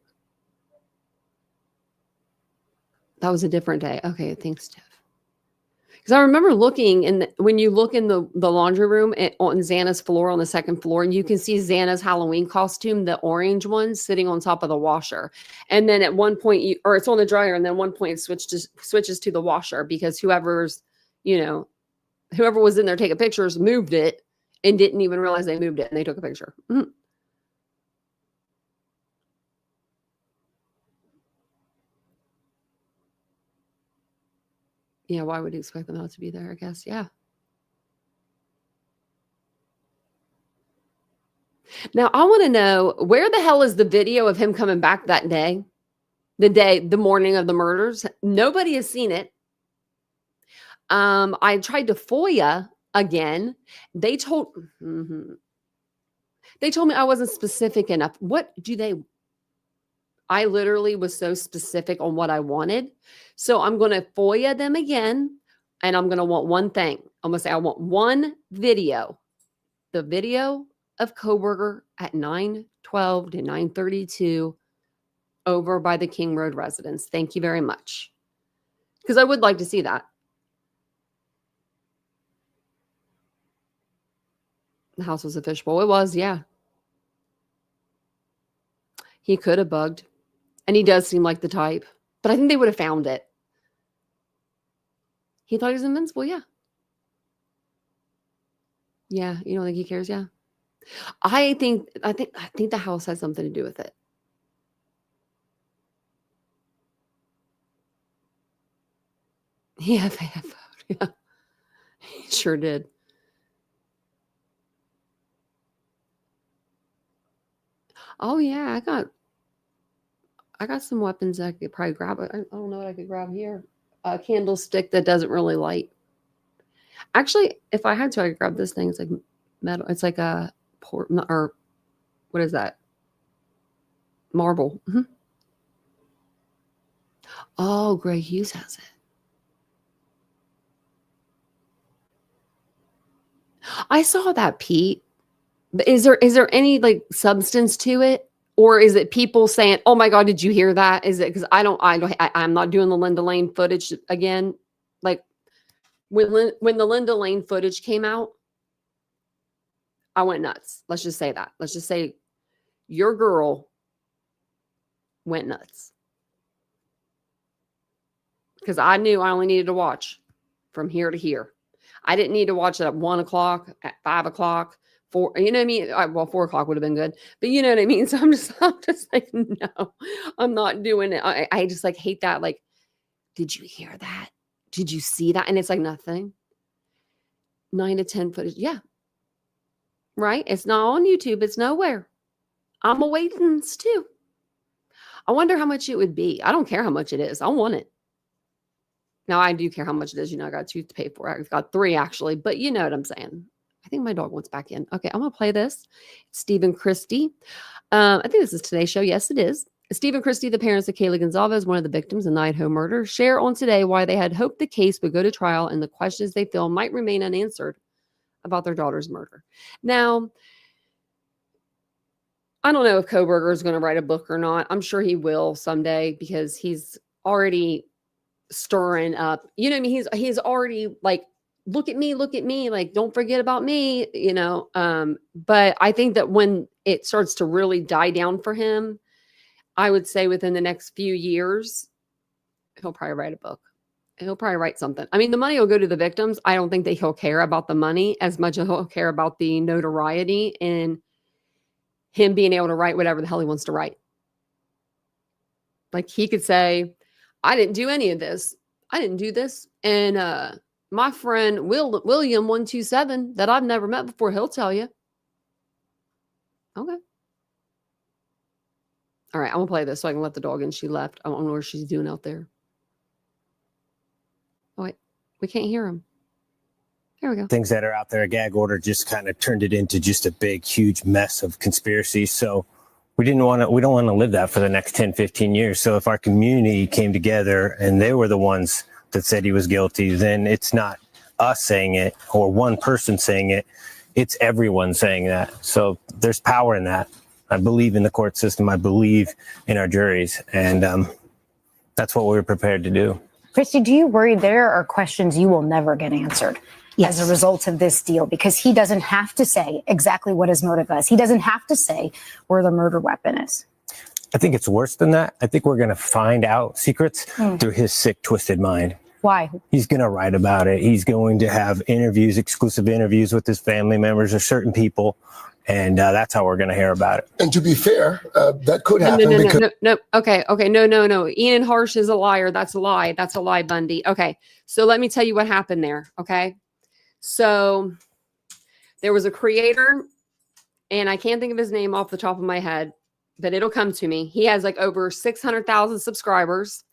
That was a different day. Okay, thanks, Tiff. Because I remember looking when you look in the laundry room on Xana's floor on the second floor, and you can see Xana's Halloween costume, the orange one, sitting on top of the washer. And then at one point, it's on the dryer, and then one point it switches to the washer because whoever was in there taking pictures moved it and didn't even realize they moved it, and they took a picture. Mm-hmm. Yeah, why would you expect them not to be there? I guess, yeah. Now, I want to know, where the hell is the video of him coming back that day? The morning of the murders? Nobody has seen it. I tried to FOIA again. They told me I wasn't specific enough. I literally was so specific on what I wanted. So I'm going to FOIA them again, and I'm going to want one thing. I'm going to say I want one video. The video of Kohberger at 9:12 to 9:32 over by the King Road residence. Thank you very much. Because I would like to see that. The house was a fishbowl. It was, yeah. He could have bugged. And he does seem like the type. But I think they would have found it. He thought he was invincible, yeah. Yeah, you don't think he cares? Yeah. I think the house has something to do with it. Yeah, yeah. He sure did. Oh yeah, I got some weapons I could probably grab. I don't know what I could grab here. A candlestick that doesn't really light. Actually, if I had to, I could grab this thing. It's like metal. It's like a or what is that? Marble. Mm-hmm. Oh, Greg Hughes has it. I saw that, Pete. But is there any like substance to it? Or is it people saying, "Oh my God, did you hear that?" Is it because I'm not doing the Linda Lane footage again? Like when the Linda Lane footage came out, I went nuts. Let's just say that. Let's just say your girl went nuts because I knew I only needed to watch from here to here. I didn't need to watch it at 1 o'clock, at 5 o'clock. 4, you know what I mean? Well, 4 o'clock would have been good, but you know what I mean? So I'm just like, no, I'm not doing it. I just like hate that. Like, did you hear that? Did you see that? And it's like nothing. 9 to 10 footage. Yeah. Right. It's not on YouTube. It's nowhere. I'm awaiting too. I wonder how much it would be. I don't care how much it is. I want it. Now I do care how much it is. I got 2 to pay for. I've got 3 actually, but you know what I'm saying. I think my dog wants back in. Okay, I'm going to play this. Stephen Christie. I think this is today's show. Yes, it is. Steve and Christy, the parents of Kaylee Gonzalez, one of the victims in the Idaho murder, share on today why they had hoped the case would go to trial and the questions they feel might remain unanswered about their daughter's murder. Now, I don't know if Koberger is going to write a book or not. I'm sure he will someday because he's already stirring up. You know what I mean? He's already like, look at me, like, don't forget about me, you know. But I think that when it starts to really die down for him, I would say within the next few years, he'll probably write a book. He'll probably write something. I mean, the money will go to the victims. I don't think that he'll care about the money as much as he'll care about the notoriety and him being able to write whatever the hell he wants to write. Like he could say, I didn't do any of this. I didn't do this. And my friend William 127 that I've never met before, he'll tell you. Okay. All right, I'm gonna play this so I can let the dog in. She left. I don't know what she's doing out there. Oh wait, we can't hear him. Here we go. Things that are out there, a gag order just kind of turned it into just a big, huge mess of conspiracy. So we don't want to live that for the next 10, 15 years. So if our community came together and they were the ones that said he was guilty, then it's not us saying it or one person saying it. It's everyone saying that. So there's power in that. I believe in the court system. I believe in our juries. And that's what we were prepared to do. Christy, do you worry there are questions you will never get answered as a result of this deal? Because he doesn't have to say exactly what his motive is. He doesn't have to say where the murder weapon is. I think it's worse than that. I think we're going to find out secrets through his sick, twisted mind. Why? He's going to write about it. He's going to have interviews, exclusive interviews with his family members or certain people. And that's how we're going to hear about it. And to be fair, that could happen. No. Okay. No. Ian Harsh is a liar. That's a lie. That's a lie, Bundy. Okay. So let me tell you what happened there. Okay. So there was a creator, and I can't think of his name off the top of my head, but it'll come to me. He has like over 600,000 subscribers.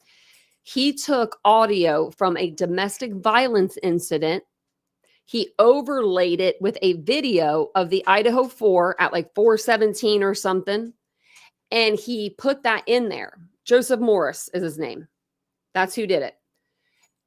He took audio from a domestic violence incident. He overlaid it with a video of the Idaho 4 at like 4:17 or something. And he put that in there. Joseph Morris is his name. That's who did it.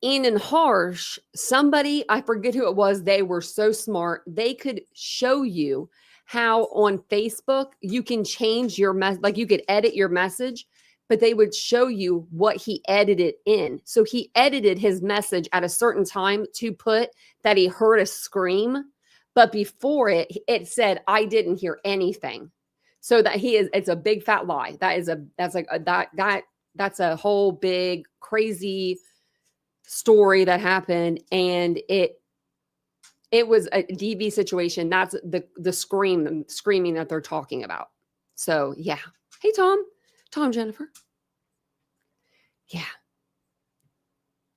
Ian Harsh, somebody, I forget who it was. They were so smart. They could show you how on Facebook you can change your message. Like you could edit your message, but they would show you what he edited in. So he edited his message at a certain time to put that he heard a scream, but before it said, I didn't hear anything. So that it's a big fat lie. That's a whole big crazy story that happened. And it was a DV situation. That's the screaming that they're talking about. So yeah. Hey, Tom, Jennifer. Yeah.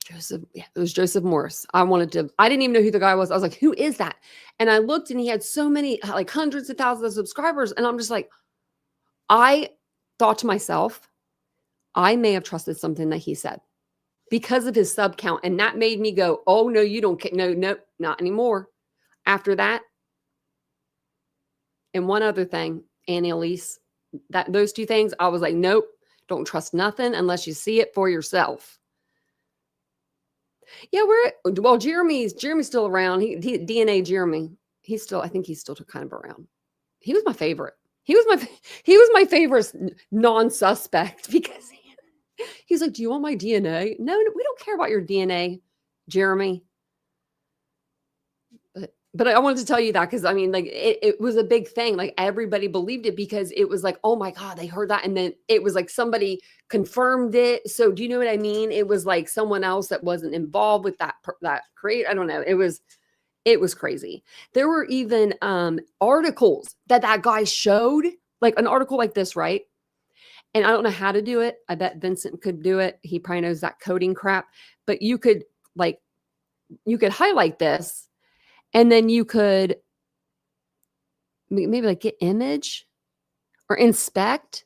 Joseph. Yeah, it was Joseph Morris. I didn't even know who the guy was. I was like, who is that? And I looked and he had so many, like hundreds of thousands of subscribers. And I'm just like, I thought to myself, I may have trusted something that he said because of his sub count. And that made me go, oh no, you don't get, no, not anymore. After that. And one other thing, Annie Elise, those two things, I was like, nope, don't trust nothing unless you see it for yourself. Yeah, Jeremy's still around. He DNA Jeremy. I think he's still kind of around. He was my favorite. He was my favorite non-suspect because he's like, do you want my DNA? No, we don't care about your DNA, Jeremy. But I wanted to tell you that because I mean, like it was a big thing. Like everybody believed it because it was like, oh my God, they heard that. And then it was like somebody confirmed it. So do you know what I mean? It was like someone else that wasn't involved with that create. I don't know. It was crazy. There were even articles that guy showed, like an article like this, right? And I don't know how to do it. I bet Vincent could do it. He probably knows that coding crap. But you could highlight this. And then you could maybe like get image or inspect,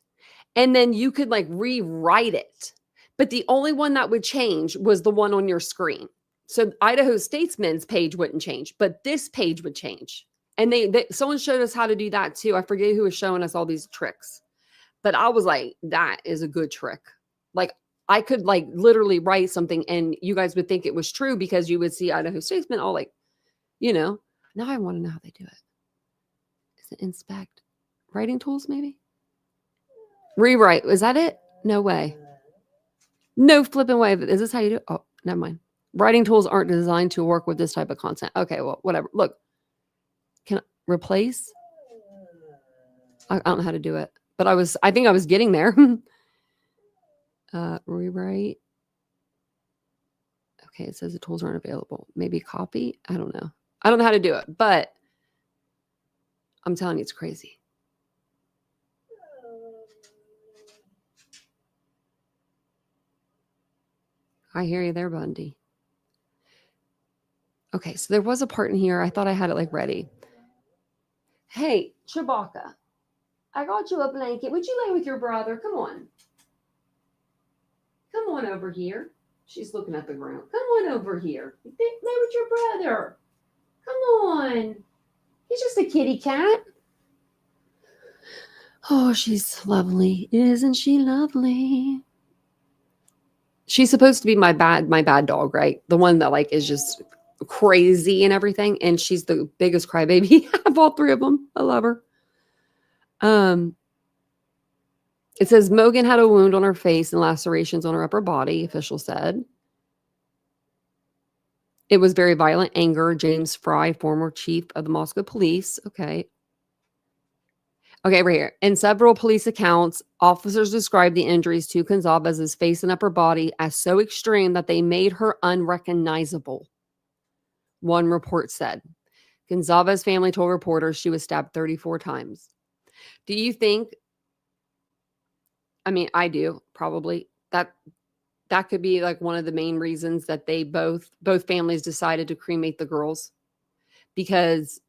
and then you could like rewrite it. But the only one that would change was the one on your screen. So Idaho Statesman's page wouldn't change, but this page would change. And someone showed us how to do that too. I forget who was showing us all these tricks. But I was like, that is a good trick. Like I could like literally write something and you guys would think it was true because you would see Idaho Statesman all like, now I want to know how they do it. Is it inspect? Writing tools, maybe? Rewrite. Is that it? No way. No flipping way. Is this how you do it? Oh, never mind. Writing tools aren't designed to work with this type of content. Okay, well, whatever. Look, can I replace? I don't know how to do it, but I think I was getting there. Rewrite. Okay, it says the tools aren't available. Maybe copy. I don't know. I don't know how to do it, but I'm telling you, it's crazy. I hear you there, Bundy. Okay, so there was a part in here. I thought I had it like ready. Hey, Chewbacca, I got you a blanket. Would you lay with your brother? Come on. Come on over here. She's looking at the ground. Come on over here. Lay with your brother. Come on. He's just a kitty cat. Oh, she's lovely. Isn't she lovely? She's supposed to be my bad dog, right? The one that like is just crazy and everything. And she's the biggest crybaby of all three of them. I love her. It says Mogan had a wound on her face and lacerations on her upper body, official said. It was very violent anger. James Fry, former chief of the Moscow police. Okay, right here. In several police accounts, officers described the injuries to Gonzalez's face and upper body as so extreme that they made her unrecognizable. One report said. Gonzalez's family told reporters she was stabbed 34 times. Do you think, I mean, I do probably, that could be like one of the main reasons that they both families decided to cremate the girls, because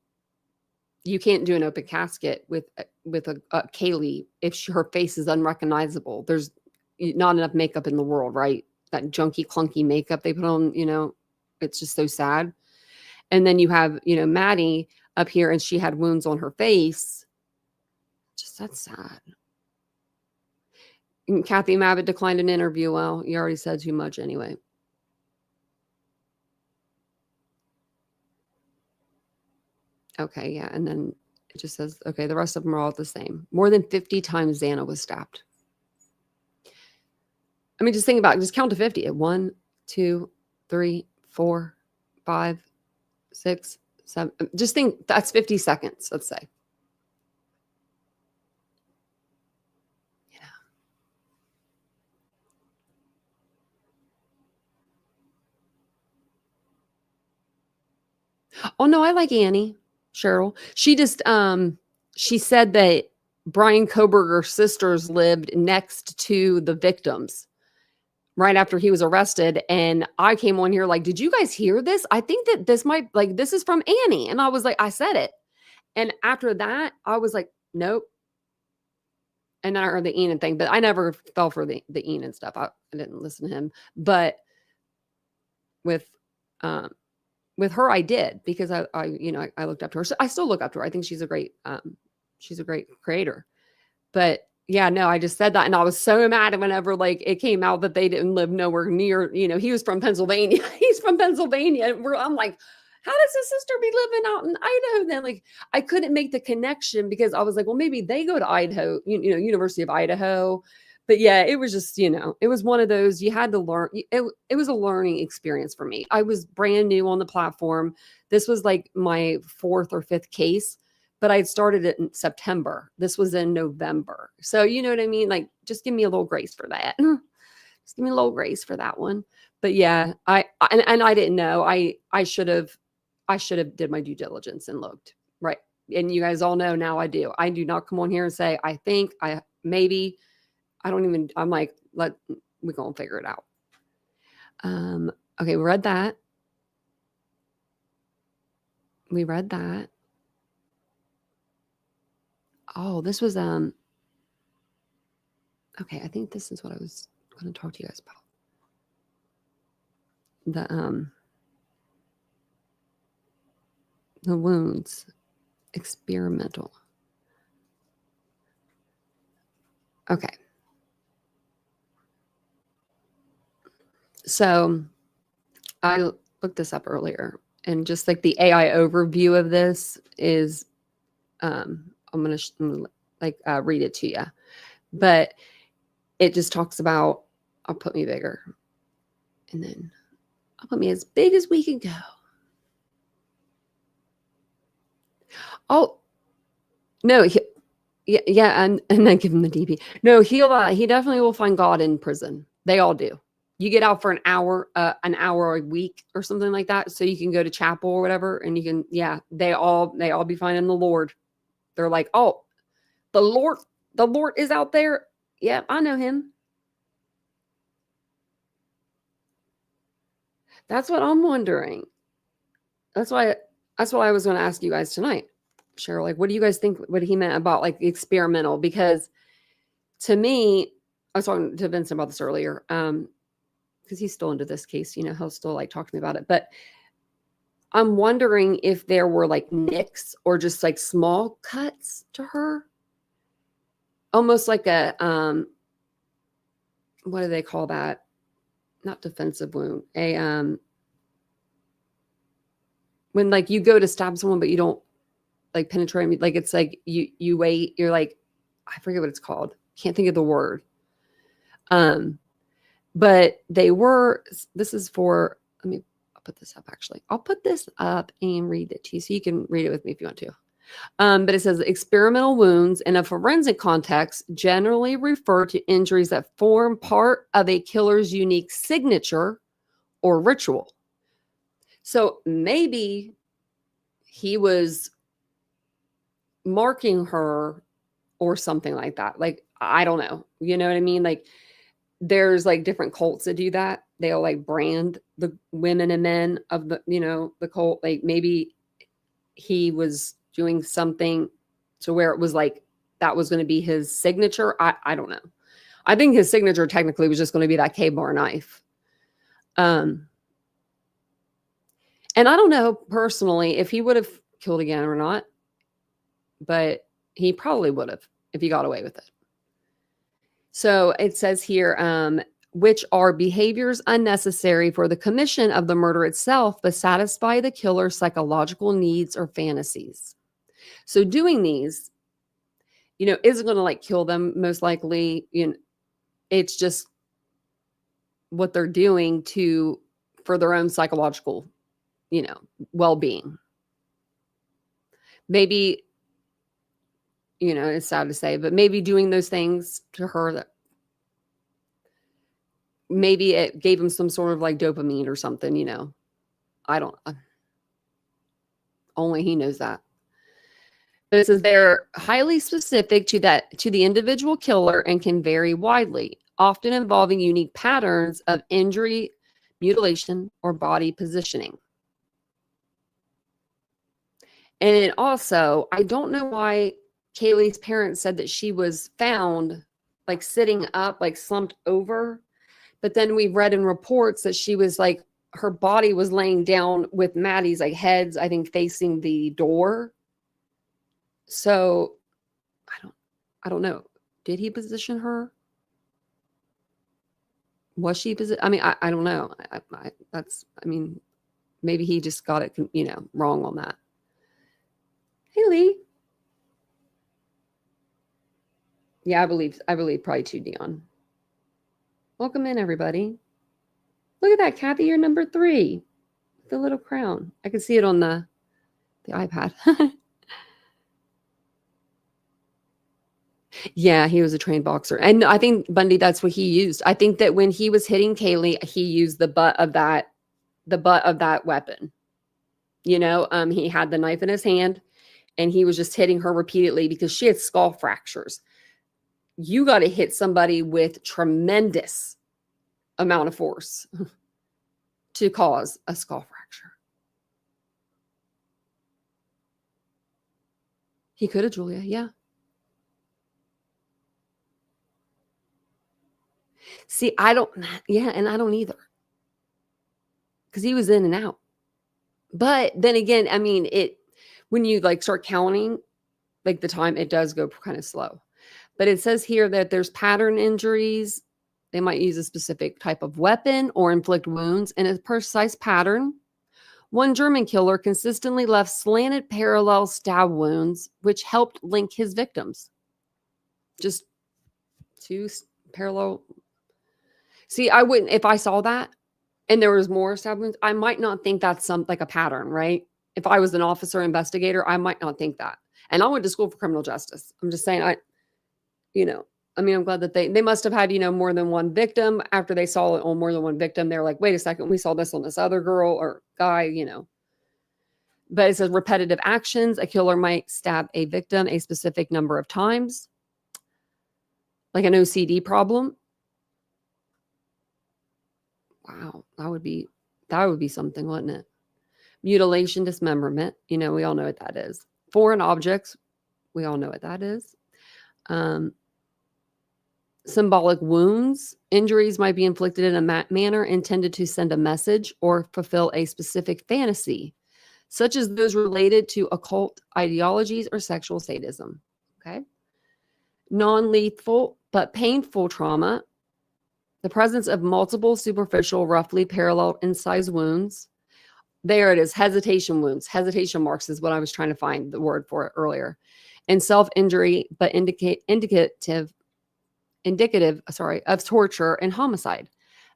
you can't do an open casket with a Kaylee if her face is unrecognizable. There's not enough makeup in the world, right? That junky, clunky makeup they put on, it's just so sad. And then you have, Maddie up here and she had wounds on her face. Just that's sad. And Kathy Mabbitt declined an interview. Well, you already said too much anyway. Okay, yeah. And then it just says, okay, the rest of them are all the same. More than 50 times Xana was stabbed. I mean, just think about it. Just count to 50. 1, 2, 3, 4, 5, 6, 7. Just think that's 50 seconds, let's say. Oh no, I like Annie, Cheryl. She just she said that Brian Koberger's sisters lived next to the victims right after he was arrested. And I came on here like, did you guys hear this? I think that this is from Annie. And I was like, I said it. And after that, I was like, nope. And then I heard the Enon thing, but I never fell for the Enon stuff. I didn't listen to him. But with her, I did, because I looked up to her. So I still look up to her. I think she's a great creator. But yeah, no, I just said that. And I was so mad whenever like it came out that they didn't live nowhere near, he was from Pennsylvania. He's from Pennsylvania. I'm like, how does his sister be living out in Idaho then? Like, I couldn't make the connection because I was like, well, maybe they go to Idaho, University of Idaho. But yeah, it was just, it was one of those, you had to learn. It was a learning experience for me. I was brand new on the platform. This was like my 4th or 5th case, but I started it in September. This was in November. So you know what I mean? Like, just give me a little grace for that. Just give me a little grace for that one. But yeah, I didn't know. I should have did my due diligence and looked, right. And you guys all know now I do. I do not come on here and say, I think, maybe. I'm like, we're going to figure it out. Okay, we read that. Oh, this was, okay, I think this is what I was going to talk to you guys about. The wounds, experimental. Okay. So I looked this up earlier, and just like the AI overview of this is, I'm going to read it to you, but it just talks about, I'll put me bigger, and then I'll put me as big as we can go. Oh, no. Yeah. And then give him the DP. No, he definitely will find God in prison. They all do. You get out for an hour a week or something like that. So you can go to chapel or whatever. And you can, they all be finding the Lord. They're like, oh, the Lord is out there. Yeah, I know him. That's what I'm wondering. That's what I was going to ask you guys tonight. Cheryl, like, what do you guys think what he meant about like experimental? Because to me, I was talking to Vincent about this earlier, because he's still into this case, he'll still like talk to me about it. But I'm wondering if there were like nicks or just like small cuts to her. Almost like a, what do they call that? Not defensive wound. When like you go to stab someone, but you don't like penetrate me, like it's like you wait, you're like, I forget what it's called. Can't think of the word. But this is for, I'll put this up actually. I'll put this up and read it to you so you can read it with me if you want to. But it says experimental wounds in a forensic context generally refer to injuries that form part of a killer's unique signature or ritual. So maybe he was marking her or something like that. Like, I don't know. You know what I mean? Like, there's like different cults that do that. They'll like brand the women and men of the, the cult. Like maybe he was doing something to where it was like, that was going to be his signature. I don't know. I think his signature technically was just going to be that K-bar knife. And I don't know personally if he would have killed again or not, but he probably would have if he got away with it. So it says here, which are behaviors unnecessary for the commission of the murder itself, but satisfy the killer's psychological needs or fantasies. So doing these, isn't going to like kill them most likely. It's just what they're doing for their own psychological, well-being. Maybe, it's sad to say, but maybe doing those things to her that maybe it gave him some sort of like dopamine or something, I don't, only he knows that. But it says they're highly specific to the individual killer and can vary widely, often involving unique patterns of injury, mutilation, or body positioning. And also, I don't know why Kaylee's parents said that she was found like sitting up, like slumped over. But then we've read in reports that she was like, her body was laying down with Maddie's like heads, I think, facing the door. So I don't know. Did he position her? Was she positioned? I mean, I don't know. Maybe he just got it, wrong on that. Hey, Lee. Yeah, I believe probably 2 Dion. Welcome in, everybody. Look at that, Kathy. You're number 3. The little crown. I can see it on the iPad. Yeah, he was a trained boxer. And I think, Bundy, that's what he used. I think that when he was hitting Kaylee, he used the butt of that weapon. He had the knife in his hand and he was just hitting her repeatedly because she had skull fractures. You got to hit somebody with tremendous amount of force to cause a skull fracture. He could have, Julia. Yeah. See, I don't either. Because he was in and out. But then again, I mean, when you like start counting, like the time, it does go kind of slow. But it says here that there's pattern injuries. They might use a specific type of weapon or inflict wounds in a precise pattern. One German killer consistently left slanted parallel stab wounds, which helped link his victims. Just two parallel. See, I wouldn't, if I saw that and there was more stab wounds, I might not think that's like a pattern, right? If I was an officer investigator, I might not think that. And I went to school for criminal justice. I'm just saying, I'm glad that they must have had, more than one victim. After they saw it on more than one victim, they're like, wait a second, we saw this on this other girl or guy, But it says repetitive actions. A killer might stab a victim a specific number of times, like an OCD problem. Wow, that would be something, wouldn't it? Mutilation, dismemberment. We all know what that is. Foreign objects. We all know what that is. Symbolic wounds. Injuries might be inflicted in a manner intended to send a message or fulfill a specific fantasy, such as those related to occult ideologies or sexual sadism. Okay. Non-lethal but painful trauma. The presence of multiple superficial, roughly parallel incised wounds. There it is. Hesitation wounds. Hesitation marks is what I was trying to find the word for it earlier. And self-injury, but indicative of torture and homicide,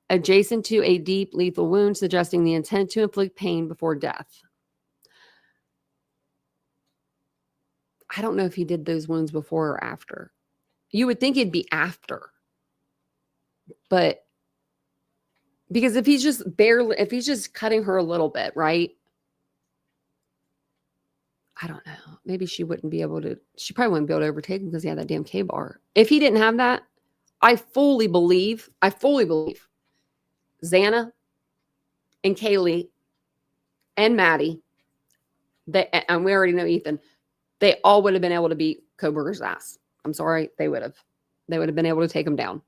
adjacent to a deep lethal wound, suggesting the intent to inflict pain before death. I don't know if he did those wounds before or after. You would think it'd be after, but because if he's just cutting her a little bit, right? I don't know. Maybe she probably wouldn't be able to overtake him because he had that damn K-bar. If he didn't have that, I fully believe Xana and Kaylee and Maddie, and we already know Ethan, they all would have been able to beat Koberger's ass. I'm sorry, they would have been able to take him down.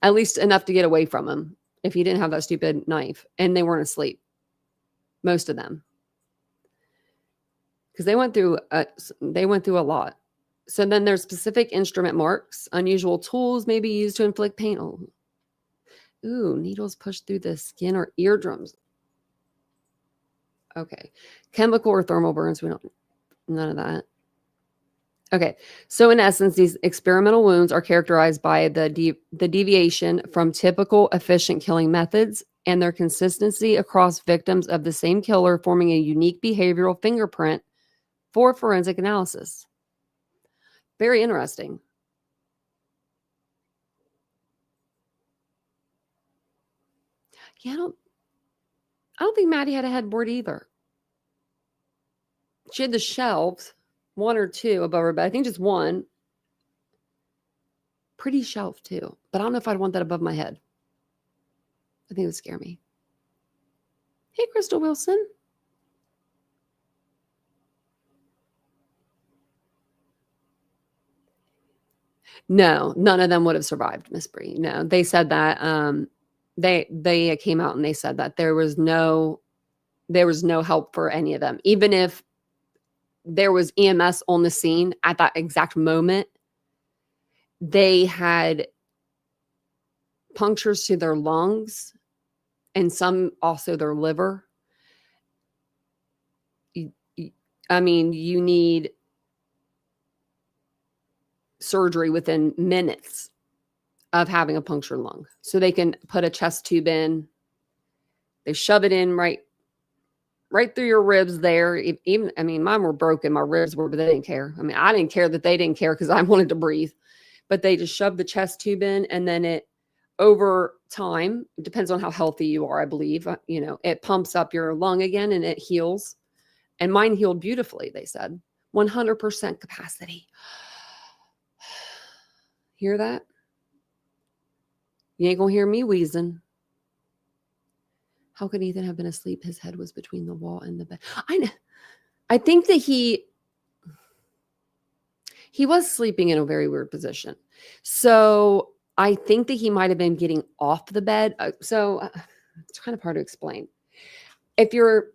At least enough to get away from him if he didn't have that stupid knife. And they weren't asleep. Most of them. Because they went through a lot. So then there's specific instrument marks. Unusual tools may be used to inflict pain. Oh. Ooh, needles pushed through the skin or eardrums. Okay. Chemical or thermal burns. None of that. Okay. So in essence, these experimental wounds are characterized by the deviation from typical efficient killing methods and their consistency across victims of the same killer, forming a unique behavioral fingerprint for forensic analysis. Very interesting. Yeah, I don't think Maddie had a headboard either. She had the shelves, one or two above her bed. I think just one. Pretty shelf too, but I don't know if I'd want that above my head. I think it would scare me. Hey, Crystal Wilson. No, none of them would have survived, Miss Bree. No, they said that they came out and they said that there was no help for any of them. Even if there was EMS on the scene at that exact moment, they had punctures to their lungs and some also their liver. You need surgery within minutes of having a punctured lung. So they can put a chest tube in. They shove it in right through your ribs there. Even, mine were broken. My ribs were, but they didn't care. I didn't care that they didn't care because I wanted to breathe. But they just shoved the chest tube in, and then it, over time, it depends on how healthy you are, I believe, it pumps up your lung again and it heals. And mine healed beautifully, they said. 100% capacity. Hear that? You ain't gonna hear me wheezing. How could Ethan have been asleep? His head was between the wall and the bed. I think that he was sleeping in a very weird position. So I think that he might have been getting off the bed. It's kind of hard to explain. If you're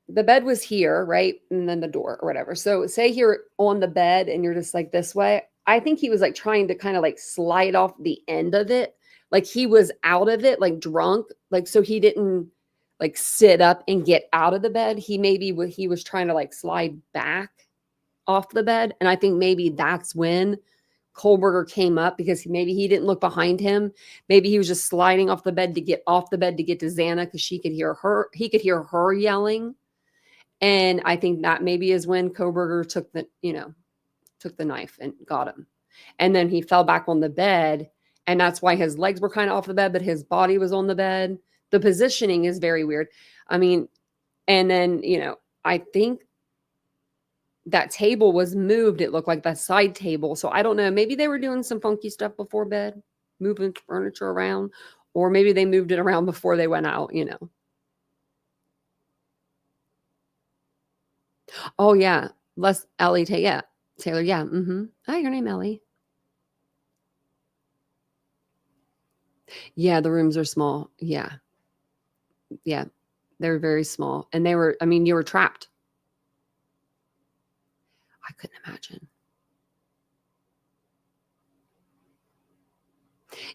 the bed was here, right? And then the door or whatever. So say you're on the bed and you're just like this way. I think he was like trying to kind of like slide off the end of it. Like he was out of it, like drunk. Like, so he didn't like sit up and get out of the bed. He was trying to like slide back off the bed. And I think maybe that's when Kohlberger came up, because maybe he didn't look behind him. Maybe he was just sliding off the bed to get off the bed to get to Xana, because he could hear her yelling. And I think that maybe is when Kohlberger took the knife and got him. And then he fell back on the bed. And that's why his legs were kind of off the bed, but his body was on the bed. The positioning is very weird. I mean, and then, I think that table was moved. It looked like that side table. So I don't know. Maybe they were doing some funky stuff before bed, moving furniture around, or maybe they moved it around before they went out, Oh, yeah. Ellie, yeah. Taylor, yeah. Hi, your name, Ellie. Yeah, the rooms are small. Yeah. Yeah. They're very small. And you were trapped. I couldn't imagine.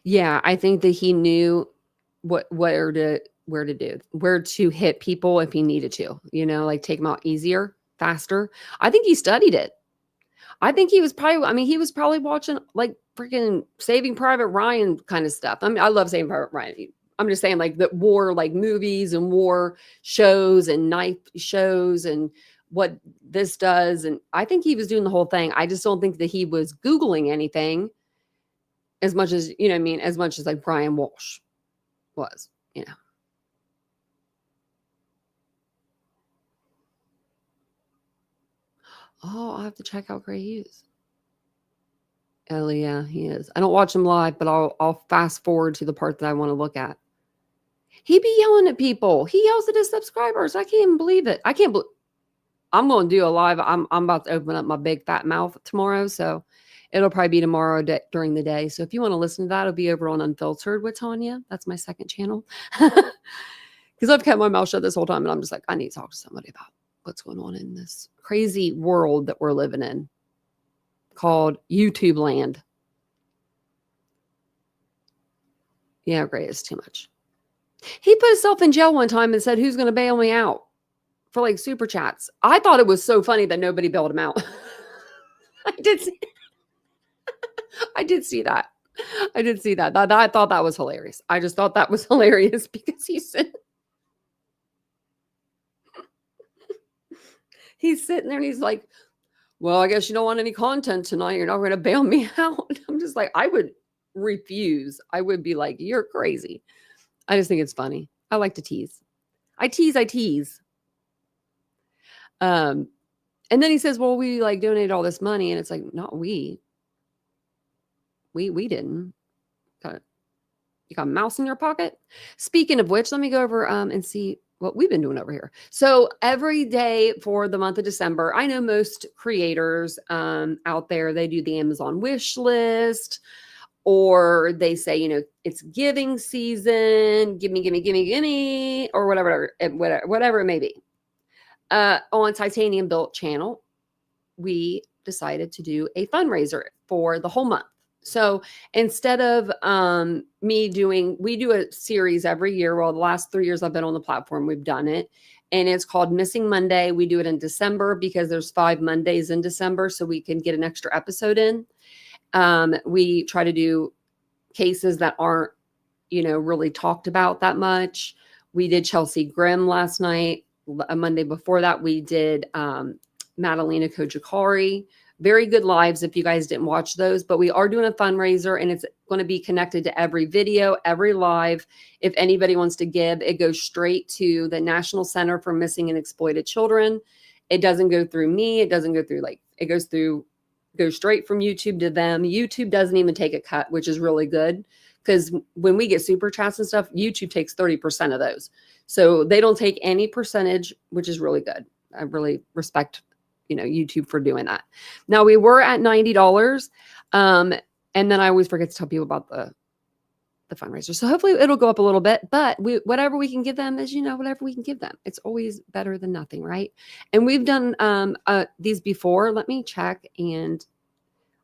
Yeah, I think that he knew where to hit people if he needed to, like take them out easier, faster. I think he studied it. I think he was probably watching like freaking Saving Private Ryan kind of stuff. I mean, I love Saving Private Ryan. I'm just saying, like, the war, like movies and war shows and knife shows and what this does. And I think he was doing the whole thing. I just don't think that he was Googling anything as much as, as much as like Brian Walsh was, Oh, I'll have to check out Gray Hughes. Ellie, yeah, he is. I don't watch him live, but I'll fast forward to the part that I want to look at. He be yelling at people. He yells at his subscribers. I can't even believe it. I'm going to do a live. I'm about to open up my big fat mouth tomorrow. So it'll probably be tomorrow during the day. So if you want to listen to that, it'll be over on Unfiltered with Tanya. That's my second channel. Because I've kept my mouth shut this whole time. And I'm just like, I need to talk to somebody about what's going on in this crazy world that we're living in called YouTube land. Yeah, Gray is too much. He put himself in jail one time and said, who's going to bail me out? For like super chats. I thought it was so funny that nobody bailed him out. I did see that. I thought that was hilarious. I just thought that was hilarious because he's sitting there and he's like, well, I guess you don't want any content tonight. You're not going to bail me out. I'm just like, I would refuse. I would be like, you're crazy. I just think it's funny. I like to tease. I tease. And then he says, well, we like donated all this money. And it's like, not we. We didn't. You got a mouse in your pocket? Speaking of which, let me go over and see what we've been doing over here. So every day for the month of December, I know most creators out there, they do the Amazon wish list, or they say, it's giving season, gimme, or whatever it may be. On Titanium Built channel, we decided to do a fundraiser for the whole month. So instead of we do a series every year. Well, the last 3 years I've been on the platform, we've done it. And it's called Missing Monday. We do it in December because there's 5 Mondays in December, so we can get an extra episode in. We try to do cases that aren't, really talked about that much. We did Chelsea Grimm last night. A Monday before that, we did Madalena Kojikari. Very good lives if you guys didn't watch those, but we are doing a fundraiser and it's going to be connected to every video, every live. If anybody wants to give, it goes straight to the National Center for Missing and Exploited Children. It doesn't go through me. It doesn't go through it goes straight from YouTube to them. YouTube doesn't even take a cut, which is really good because when we get super chats and stuff, YouTube takes 30% of those. So they don't take any percentage, which is really good. I really respect YouTube for doing that. Now we were at $90. And then I always forget to tell people about the the fundraiser. So hopefully it'll go up a little bit, but whatever we can give them is, whatever we can give them. It's always better than nothing, right? And we've done these before. Let me check and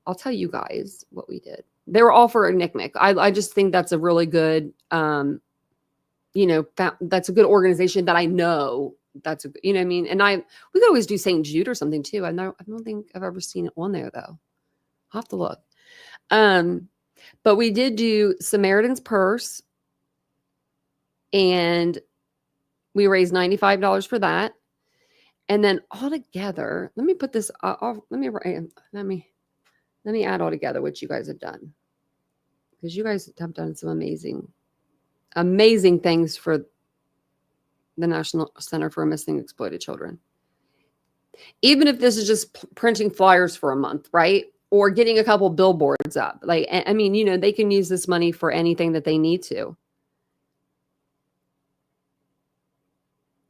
I'll tell you guys what we did. They were all for a NCMEC. I just think that's a really good, that's a good organization that I know that's a, you know what I mean? And we could always do St. Jude or something too. I don't think I've ever seen it on there though. I'll have to look. But we did do Samaritan's Purse and we raised $95 for that. And then all together, let me put this off. Let me add all together what you guys have done. Because you guys have done some amazing things for the National Center for Missing and Exploited Children. Even if this is just printing flyers for a month, right? Or getting a couple billboards up. Like, I mean, they can use this money for anything that they need to.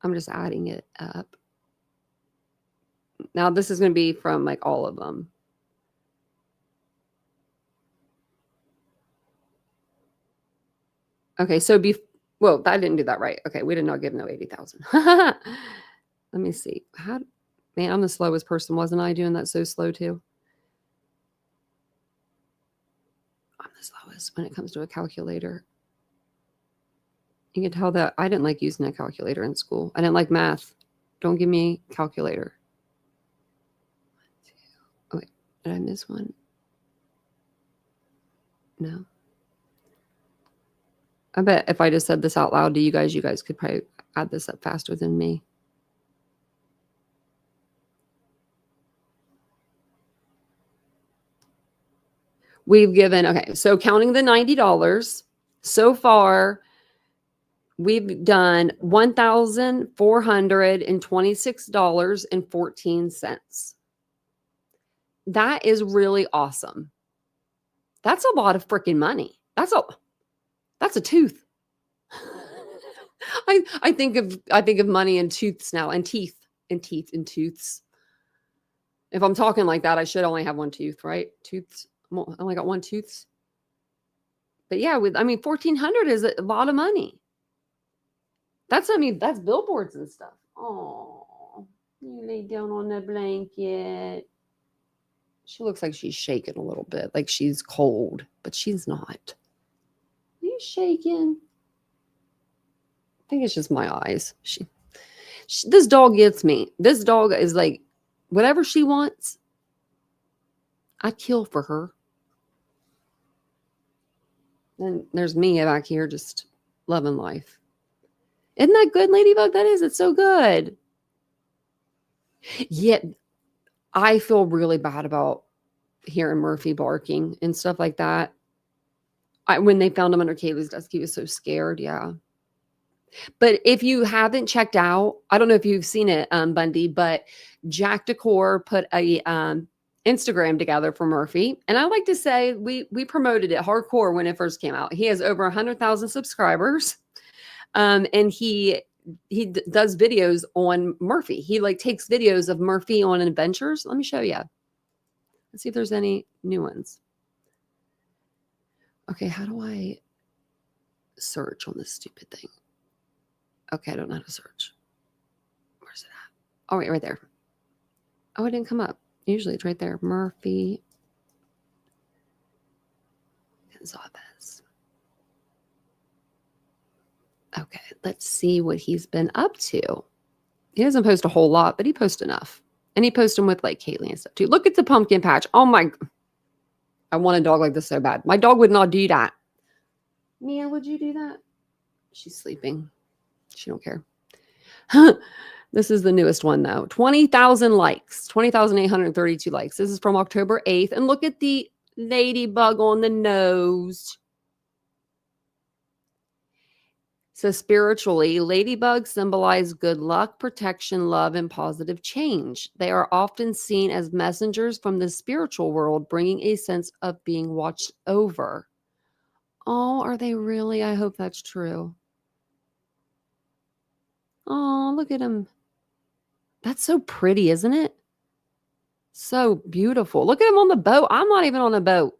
I'm just adding it up. Now, this is going to be from like all of them. Okay, so well, I didn't do that right. Okay, we did not give no 80,000. Let me see. Man, I'm the slowest person, wasn't I? Doing that so slow too. I'm the slowest when it comes to a calculator. You can tell that I didn't like using a calculator in school. I didn't like math. Don't give me a calculator. Oh, wait, did I miss one? No. I bet if I just said this out loud to you guys could probably add this up faster than me. We've given, okay, so counting the $90, so far, we've done $1,426.14. That is really awesome. That's a lot of freaking money. That's a tooth. I think of money in tooths now, and teeth and tooths. If I'm talking like that, I should only have one tooth, right? Tooths. I only got one tooth. But yeah, 1,400 is a lot of money. That's billboards and stuff. Oh, you lay down on the blanket. She looks like she's shaking a little bit, like she's cold, but she's not. Are you shaking? I think it's just my eyes. This dog gets me. This dog is like, whatever she wants, I'd kill for her. Then there's me back here just loving life. Isn't that good, Ladybug? That is. It's so good. Yet I feel really bad about hearing Murphy barking and stuff like that. When they found him under Kaylee's desk, he was so scared. Yeah. But if you haven't checked out, I don't know if you've seen it, Bundy, but Jack Decor put a Instagram together for Murphy. And I like to say we promoted it hardcore when it first came out. He has over 100,000 subscribers. And he does videos on Murphy. He takes videos of Murphy on adventures. Let me show you. Let's see if there's any new ones. Okay, how do I search on this stupid thing? Okay, I don't know how to search. Where's it at? Oh, wait, right there. Oh, it didn't come up. Usually it's right there. Murphy Gonzalez. Okay, let's see what he's been up to. He doesn't post a whole lot, but he posts enough. And he posts them with Kaylee and stuff too. Look at the pumpkin patch. Oh my, I want a dog like this so bad. My dog would not do that. Mia, would you do that? She's sleeping. She don't care. This is the newest one though. 20,000 likes. 20,832 likes. This is from October 8th. And look at the ladybug on the nose. So spiritually, ladybugs symbolize good luck, protection, love, and positive change. They are often seen as messengers from the spiritual world, bringing a sense of being watched over. Oh, are they really? I hope that's true. Oh, look at him. That's so pretty, isn't it? So beautiful. Look at him on the boat. I'm not even on a boat.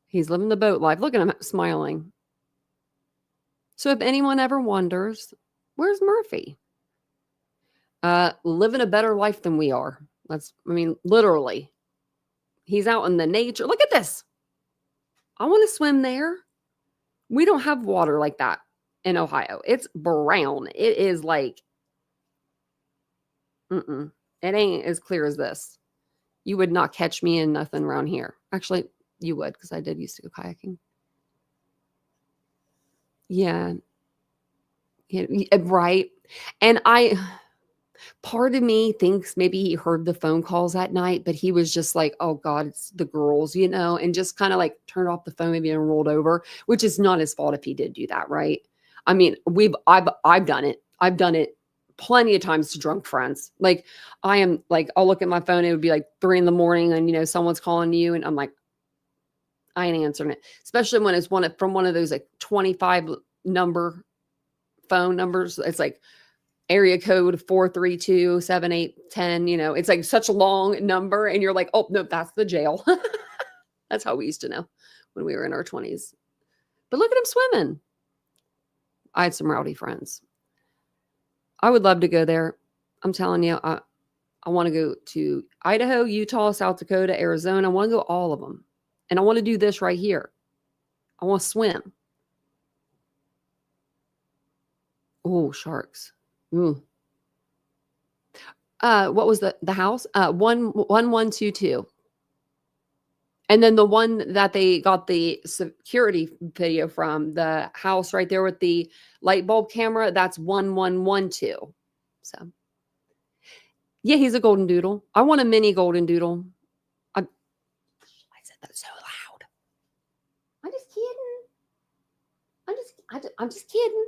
He's living the boat life. Look at him smiling. So if anyone ever wonders, where's Murphy? Living a better life than we are. Literally. He's out in the nature. Look at this. I want to swim there. We don't have water like that in Ohio. It's brown. It is like, it ain't as clear as this. You would not catch me in nothing around here. Actually, you would, because I did used to go kayaking. Yeah. Right. And part of me thinks maybe he heard the phone calls at night, but he was just like, oh God, it's the girls, and just kind of like turned off the phone maybe and rolled over, which is not his fault if he did do that. Right. I mean, I've done it. I've done it plenty of times to drunk friends. Like I am like, I'll look at my phone. It would be like 3 a.m. and someone's calling you and I'm like, I ain't answering it, especially when it's from one of those like 25 number phone numbers. It's like area code 432-7810. It's like such a long number and you're like, oh no, that's the jail. That's how we used to know when we were in our 20s. But look at him swimming. I had some rowdy friends. I would love to go there. I'm telling you, I want to go to Idaho, Utah, South Dakota, Arizona. I want to go all of them. And I want to do this right here. I want to swim. Oh, sharks. Ooh. What was the house? 1122. And then the one that they got the security video from, the house right there with the light bulb camera, that's 1112. So yeah, he's a golden doodle. I want a mini golden doodle. I said that so loud. I'm just kidding. I'm just kidding.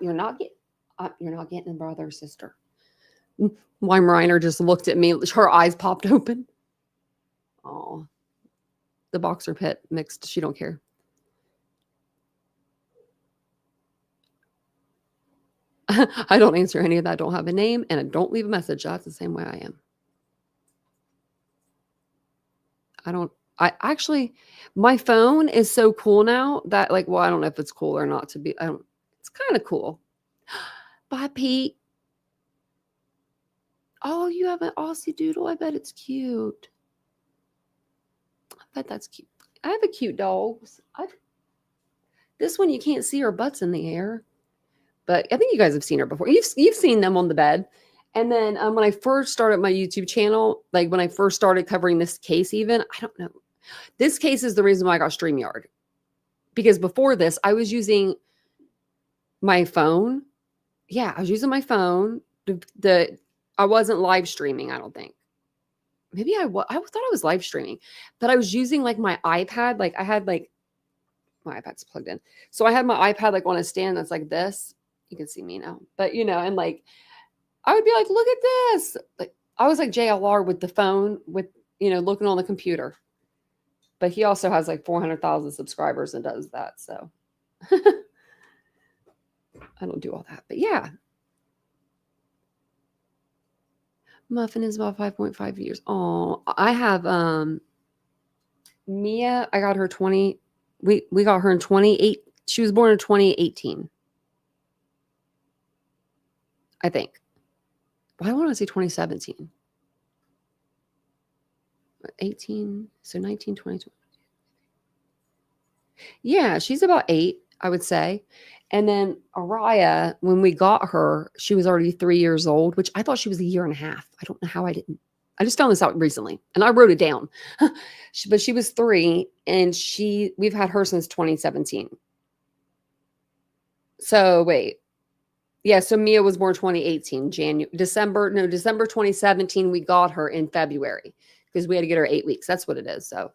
You're not getting a brother or sister. Weimaraner just looked at me. Her eyes popped open. Oh, the boxer pit mixed. She don't care. I don't answer any of that. Don't have a name and I don't leave a message. That's the same way I am. I actually, my phone is so cool now that I don't know if it's cool or not it's kind of cool. Bye, Pete. Oh, you have an Aussie doodle. I bet it's cute. I bet that's cute. I have a cute dog. This one, you can't see her butt's in the air. But I think you guys have seen her before. You've seen them on the bed. And then when I first started my YouTube channel, like when I first started covering this case even, I don't know. This case is the reason why I got StreamYard. Because before this, I was using my phone. Yeah, I was using my phone. I wasn't live streaming, I don't think. Maybe I thought I was live streaming. But I was using my iPad. I had my iPad's plugged in. So I had my iPad on a stand that's like this. You can see me now. But and I would be like, look at this. I was like JLR with the phone with looking on the computer. But he also has 400,000 subscribers and does that. So I don't do all that. But yeah. Muffin is about 5.5 years. Oh, I have Mia. I got her 20. We got her in 28. She was born in 2018. I think. Why do I want to say 2017? 18. So 19, 20. Yeah, she's about 8, I would say. And then Araya, when we got her, she was already 3 years old, which I thought she was a year and a half. I don't know how I didn't. I just found this out recently and I wrote it down. But she was 3 and we've had her since 2017. So wait. Yeah, so Mia was born 2018, December 2017. We got her in February because we had to get her 8 weeks. That's what it is. So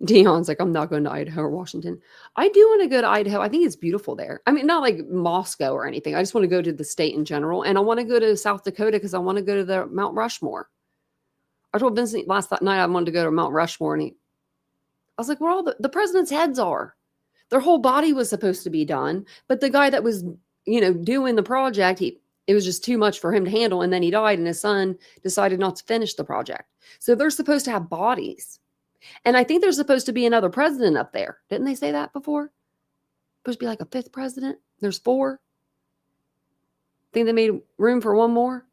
Dion's like, I'm not going to Idaho or Washington. I do want to go to Idaho. I think it's beautiful there. I mean, not like Moscow or anything. I just want to go to the state in general. And I want to go to South Dakota because I want to go to the Mount Rushmore. I told Vincent last night I wanted to go to Mount Rushmore. And I was like, where all the president's heads are. Their whole body was supposed to be done. But the guy that was, doing the project, It was just too much for him to handle. And then he died and his son decided not to finish the project. So they're supposed to have bodies. And I think there's supposed to be another president up there. Didn't they say that before? Supposed to be like a 5th president. There's 4. Think they made room for one more?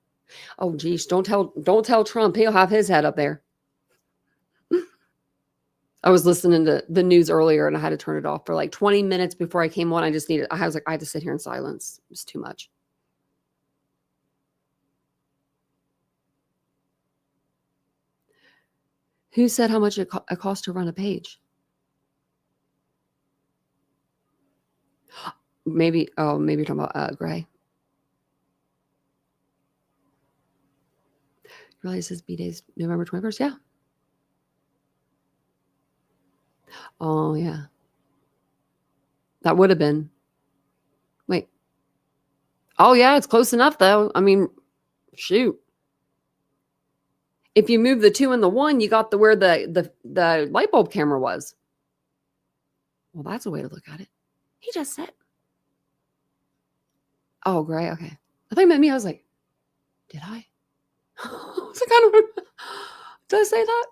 Oh, geez, don't tell Trump. He'll have his head up there. I was listening to the news earlier and I had to turn it off for like 20 minutes before I came on. I was like, I had to sit here in silence. It was too much. Who said how much it costs to run a page? Maybe you're talking about Gray. Really, it says B-Day's November 21st? Yeah. Oh, yeah. That would have been. Wait. Oh, yeah, it's close enough, though. I mean, shoot. If you move the 2 and the 1, you got where the light bulb camera was. Well, that's a way to look at it. He just said. Oh, Gray. Okay. I thought you meant me. I was like, did I? I was like, I don't know. Did I say that?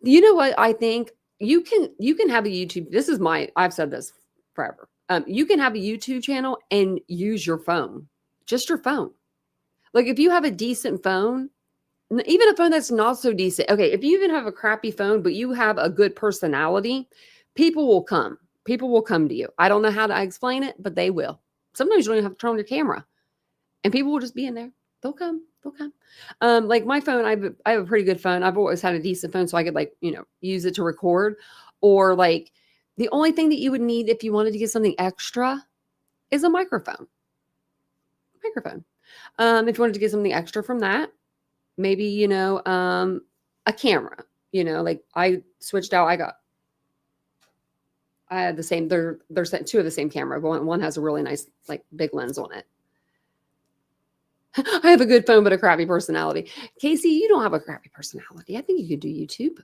You know what? I think you can have a YouTube. This is I've said this forever. You can have a YouTube channel and use your phone, just your phone. Like if you have a decent phone, even a phone that's not so decent. Okay. If you even have a crappy phone, but you have a good personality, people will come. People will come to you. I don't know how to explain it, but they will. Sometimes you don't even have to turn on your camera and people will just be in there. They'll come. Like my phone, I have a pretty good phone. I've always had a decent phone so I could use it to record, or like the only thing that you would need if you wanted to get something extra is a microphone. If you wanted to get something extra from that, maybe, a camera, like I switched out. I had the same, they're 2 of the same camera. One has a really nice, like big lens on it. I have a good phone, but a crappy personality. Casey, you don't have a crappy personality. I think you could do YouTube.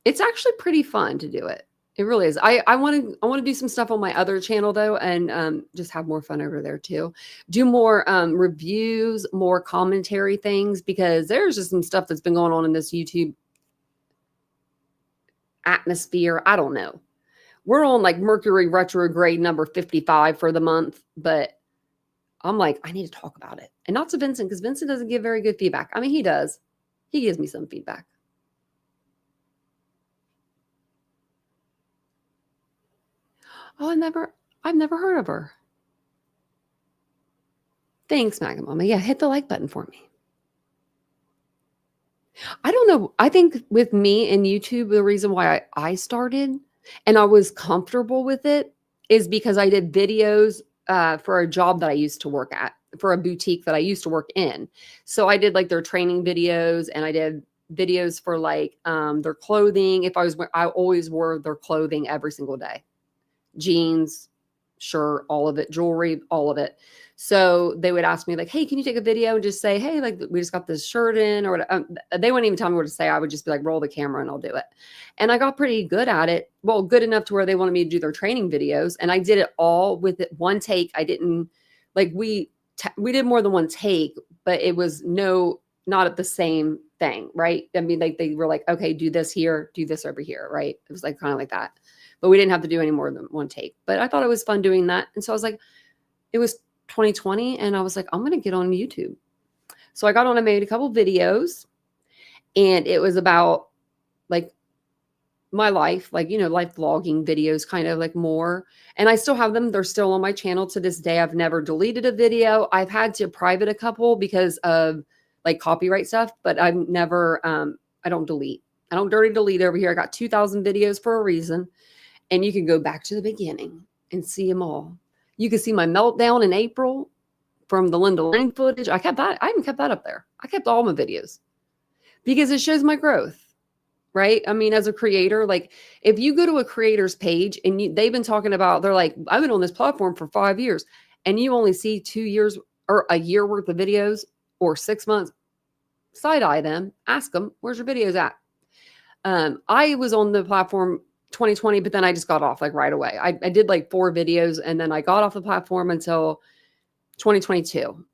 It's actually pretty fun to do it. It really is. I want to do some stuff on my other channel though, and just have more fun over there too. Do more reviews, more commentary things, because there's just some stuff that's been going on in this YouTube atmosphere. I don't know. We're on like Mercury retrograde number 55 for the month, but I'm like, I need to talk about it. And not to Vincent, because Vincent doesn't give very good feedback. I mean, he does. He gives me some feedback. Oh, I've never heard of her. Thanks, Maga Mama. Yeah, hit the like button for me. I don't know. I think with me and YouTube, the reason why I started and I was comfortable with it is because I did videos for a job that I used to work at, for a boutique that I used to work in. So I did like their training videos, and I did videos for like their clothing. I always wore their clothing every single day. Jeans, shirt, all of it, jewelry, all of it. So they would ask me like, hey, can you take a video and just say, hey, like we just got this shirt in, or they wouldn't even tell me what to say. I would just be like, roll the camera and I'll do it. And I got pretty good at it. Well, good enough to where they wanted me to do their training videos. And I did it all with it one take. I didn't like, we did more than one take, but it was not at the same thing. Right. I mean, like they were like, okay, do this here, do this over here. Right. It was like kind of like that, but we didn't have to do any more than one take, but I thought it was fun doing that. And so I was like, it was 2020 and I was like, I'm going to get on YouTube. So I got on and made a couple videos, and it was about like my life, like, life vlogging videos, kind of like more. And I still have them. They're still on my channel to this day. I've never deleted a video. I've had to private a couple because of like copyright stuff, but I've never, I don't delete. I don't dirty delete over here. I got 2,000 videos for a reason. And you can go back to the beginning and see them all. You can see my meltdown in April from the Linda Lane footage. I even kept that up there. I kept all my videos because it shows my growth, right? I mean, as a creator, like if you go to a creator's page and they've been talking about, they're like, I've been on this platform for 5 years, and you only see 2 years or a year worth of videos or 6 months, side eye them, ask them, where's your videos at? I was on the platform 2020, but then I just got off like right away. I did like 4 videos and then I got off the platform until 2022.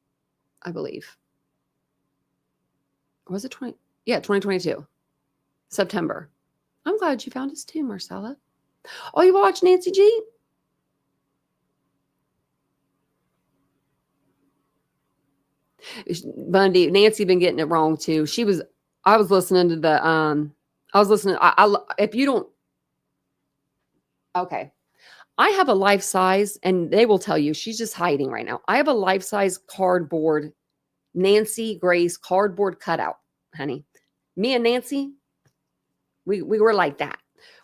I believe. Was it 2022. September. I'm glad you found us too, Marcella. Oh, you watch Nancy G? Bundy, Nancy been getting it wrong too. I was listening to if you don't, okay. I have a life size, and they will tell you, she's just hiding right now. I have a life size cardboard, Nancy Grace cardboard cutout, honey. Me and Nancy, we were like that.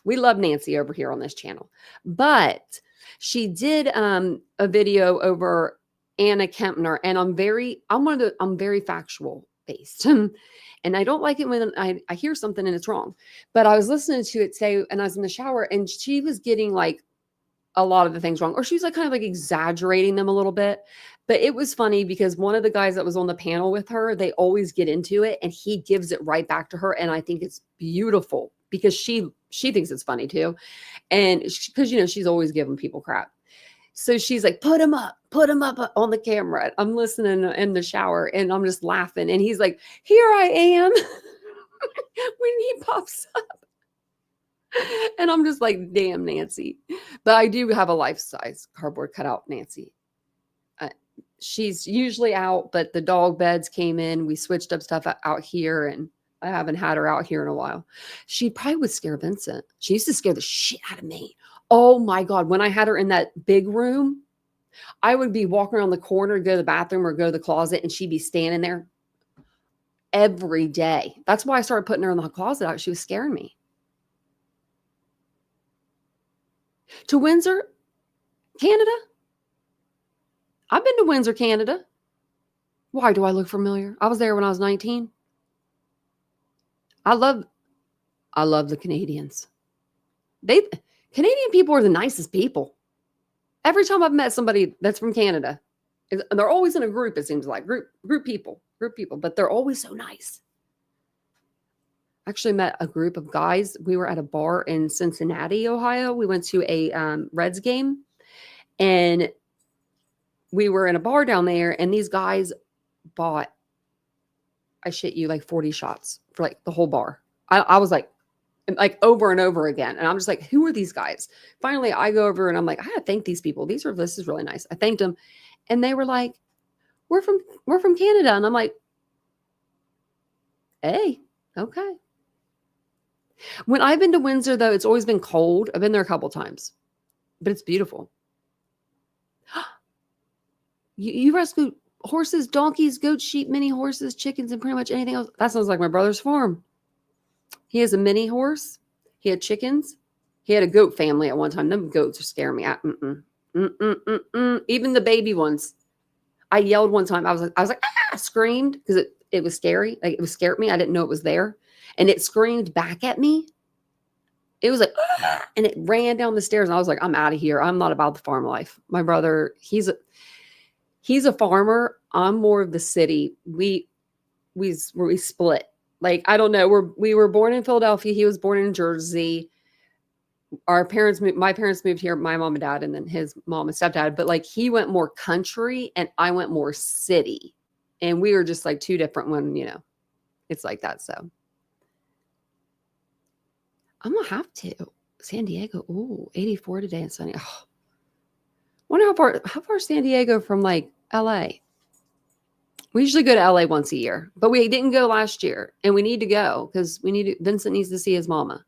We love Nancy over here on this channel. But she did a video over Anna Kempner, and I'm very factual based. And I don't like it when I hear something and it's wrong. But I was listening to it today, and I was in the shower, and she was getting like a lot of the things wrong, or she was like kind of like exaggerating them a little bit. But it was funny because one of the guys that was on the panel with her, they always get into it, and he gives it right back to her. And I think it's beautiful because she thinks it's funny too. And because, you know, she's always giving people crap. So she's like, put him up on the camera. I'm listening in the shower, and I'm just laughing. And he's like, here I am. When he pops up. And I'm just like, damn, Nancy. But I do have a life-size cardboard cutout, Nancy. She's usually out, but the dog beds came in. We switched up stuff out here, and I haven't had her out here in a while. She probably would scare Vincent. She used to scare the shit out of me. Oh my God. When I had her in that big room, I would be walking around the corner, go to the bathroom or go to the closet, and she'd be standing there every day. That's why I started putting her in the closet out. She was scaring me. To Windsor, Canada? I've been to Windsor, Canada. Why do I look familiar? I was there when I was 19. I love the Canadians. Canadian people are the nicest people. Every time I've met somebody that's from Canada, they're always in a group, it seems like. Group people, but they're always so nice. Actually met a group of guys. We were at a bar in Cincinnati, Ohio. We went to a Reds game, and we were in a bar down there, and these guys bought, I shit you, like 40 shots for like the whole bar. I was like over and over again. And I'm just like, who are these guys? Finally, I go over and I'm like, I gotta thank these people. This is really nice. I thanked them, and they were like, we're from Canada. And I'm like, hey, okay. When I've been to Windsor, though, it's always been cold. I've been there a couple times, but it's beautiful. You rescue horses, donkeys, goats, sheep, mini horses, chickens, and pretty much anything else. That sounds like my brother's farm. He has a mini horse. He had chickens. He had a goat family at one time. Them goats are scaring me. Even the baby ones. I yelled one time. I was like, ah! Screamed because it was scary. Like, it was scared me. I didn't know it was there. And it screamed back at me. It was like, ah! And it ran down the stairs. And I was like, I'm out of here. I'm not about the farm life. My brother, he's a farmer. I'm more of the city. We split. Like, I don't know. We were born in Philadelphia. He was born in Jersey. My parents moved here, my mom and dad, and then his mom and stepdad. But like, he went more country and I went more city. And we were just like two different when, you know, it's like that. So I'm going to have to. San Diego. Ooh, 84 today and sunny. Oh. Wonder how far is San Diego from like LA? We usually go to LA once a year, but we didn't go last year, and we need to go because Vincent needs to see his mama.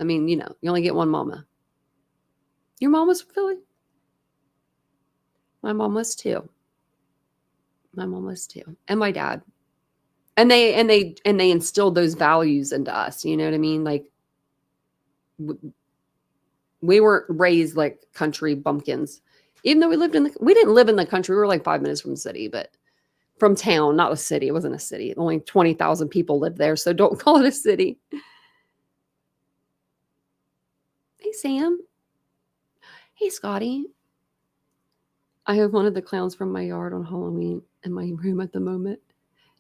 I mean, you know, you only get one mama. Your mom was from Philly? My mom was too. And my dad. And they instilled those values into us, you know what I mean? Like, we weren't raised like country bumpkins. Even though we didn't live in the country. We were like 5 minutes from the city, but from town, not a city. It wasn't a city. Only 20,000 people lived there. So don't call it a city. Hey, Sam. Hey, Scotty. I have one of the clowns from my yard on Halloween in my room at the moment.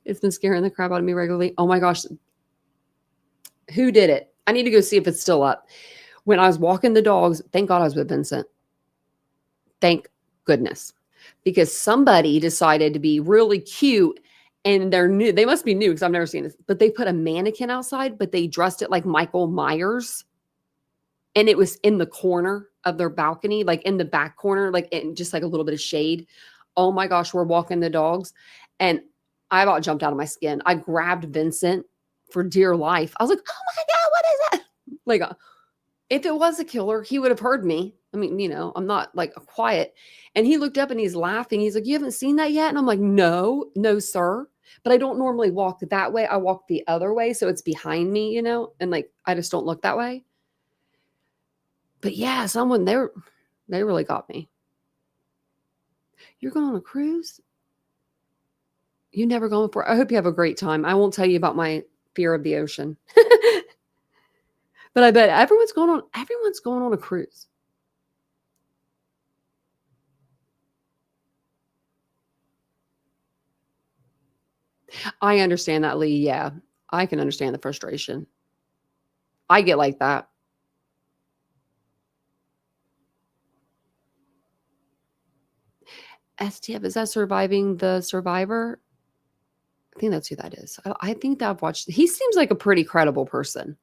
It's been scaring the crap out of me regularly. Oh my gosh. Who did it? I need to go see if it's still up. When I was walking the dogs, thank God I was with Vincent. Thank goodness. because somebody decided to be really cute, and they're new. They must be new because I've never seen this, but they put a mannequin outside, but they dressed it like Michael Myers. And it was in the corner of their balcony, like in the back corner, like in just like a little bit of shade. Oh my gosh, we're walking the dogs. And I about jumped out of my skin. I grabbed Vincent for dear life. I was like, oh my God, what is that? Like, if it was a killer, he would have heard me. I mean, you know, I'm not like quiet. And he looked up and he's laughing. He's like, you haven't seen that yet? And I'm like, no, sir. But I don't normally walk that way. I walk the other way. So it's behind me, you know, and like, I just don't look that way. But yeah, they really got me. You're going on a cruise? You never gone before? I hope you have a great time. I won't tell you about my fear of the ocean. But I bet everyone's going on a cruise. I understand that, Lee. Yeah, I can understand the frustration. I get like that. STF, is that Surviving the Survivor? I think that's who that is. I think that I've watched. He seems like a pretty credible person.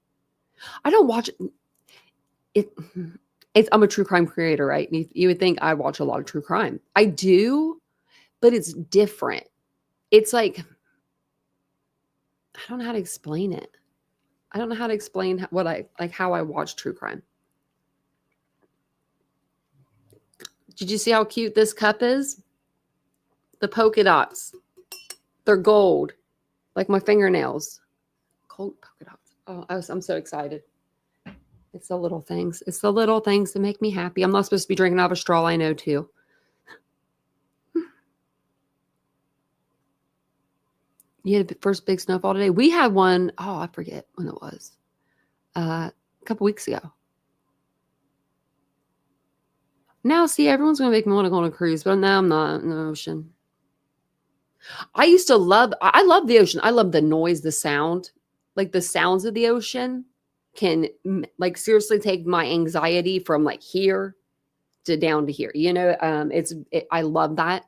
I don't watch it. I'm a true crime creator, right? You would think I watch a lot of true crime. I do, but it's different. It's like, I don't know how to explain it. I don't know how to explain how I watch true crime. Did you see how cute this cup is? The polka dots. They're gold, like my fingernails. Gold polka dots. Oh, I'm so excited. It's the little things. It's the little things that make me happy. I'm not supposed to be drinking out of a straw. I know too. You had the first big snowfall today. We had one. Oh, I forget when it was. A couple weeks ago. Now, see, everyone's going to make me want to go on a cruise, but now I'm not in the ocean. I love the ocean. I love the noise, the sound. Like the sounds of the ocean can like seriously take my anxiety from like here to down to here. You know, I love that.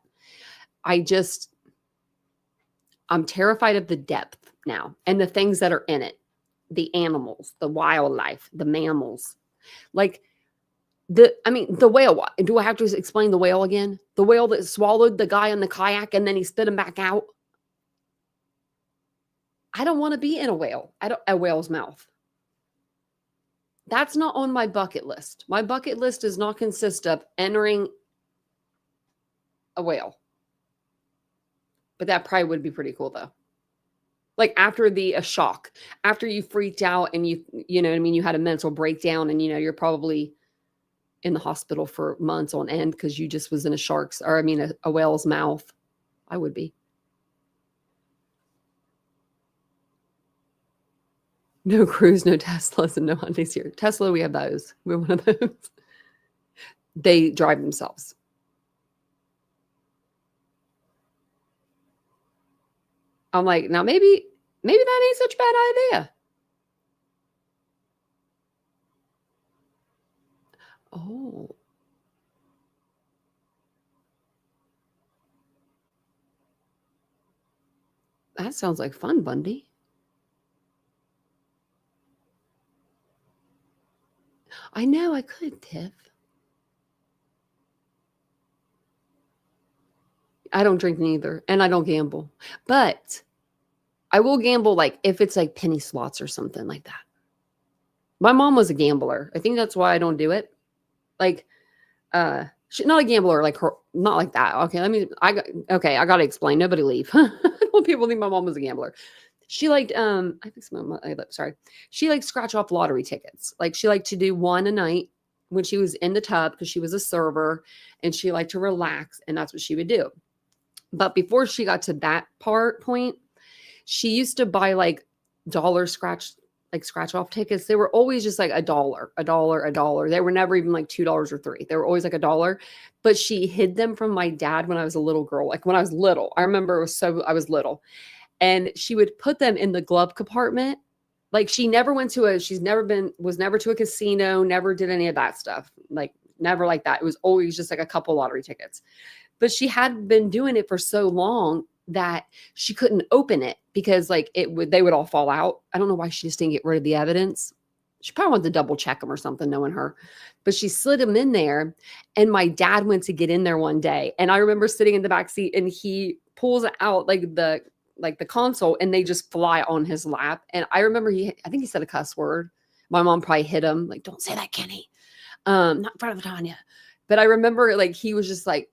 I'm terrified of the depth now and the things that are in it. The animals, the wildlife, the mammals. Like the whale. Do I have to explain the whale again? The whale that swallowed the guy on the kayak and then he spit him back out. I don't want to be in a whale's mouth. That's not on my bucket list. My bucket list does not consist of entering a whale. But that probably would be pretty cool though. Like after a shock, after you freaked out and you know what I mean, you had a mental breakdown and you're probably in the hospital for months on end because you just was in a whale's mouth. I would be. No cruise, no Teslas, and no Hyundais here. Tesla, we have those. We're one of those. They drive themselves. I'm like, now maybe that ain't such a bad idea. Oh. That sounds like fun, Bundy. I know I could, Tiff. I don't drink neither, and I don't gamble. But I will gamble like if it's like penny slots or something like that. My mom was a gambler. I think that's why I don't do it. Like, she's not a gambler like her, not like that. Okay, I got to explain. Nobody leave. I don't want people to think my mom was a gambler. She liked, she liked scratch off lottery tickets. Like she liked to do one a night when she was in the tub because she was a server and she liked to relax and that's what she would do. But before she got to that point, she used to buy like dollar scratch off tickets. They were always just like $1. They were never even like $2 or $3. They were always like $1. But she hid them from my dad when I was a little girl. Like when I was little, I remember I was little. And she would put them in the glove compartment. Like was never to a casino, never did any of that stuff. Like never like that. It was always just like a couple lottery tickets. but she had been doing it for so long that she couldn't open it because like they would all fall out. I don't know why she just didn't get rid of the evidence. She probably wanted to double check them or something, knowing her. But she slid them in there, and my dad went to get in there one day, and I remember sitting in the back seat, and he pulls out like the console, and they just fly on his lap. And I remember I think he said a cuss word. My mom probably hit him, like, "Don't say that, Kenny." Not in front of Tanya. But I remember like he was just like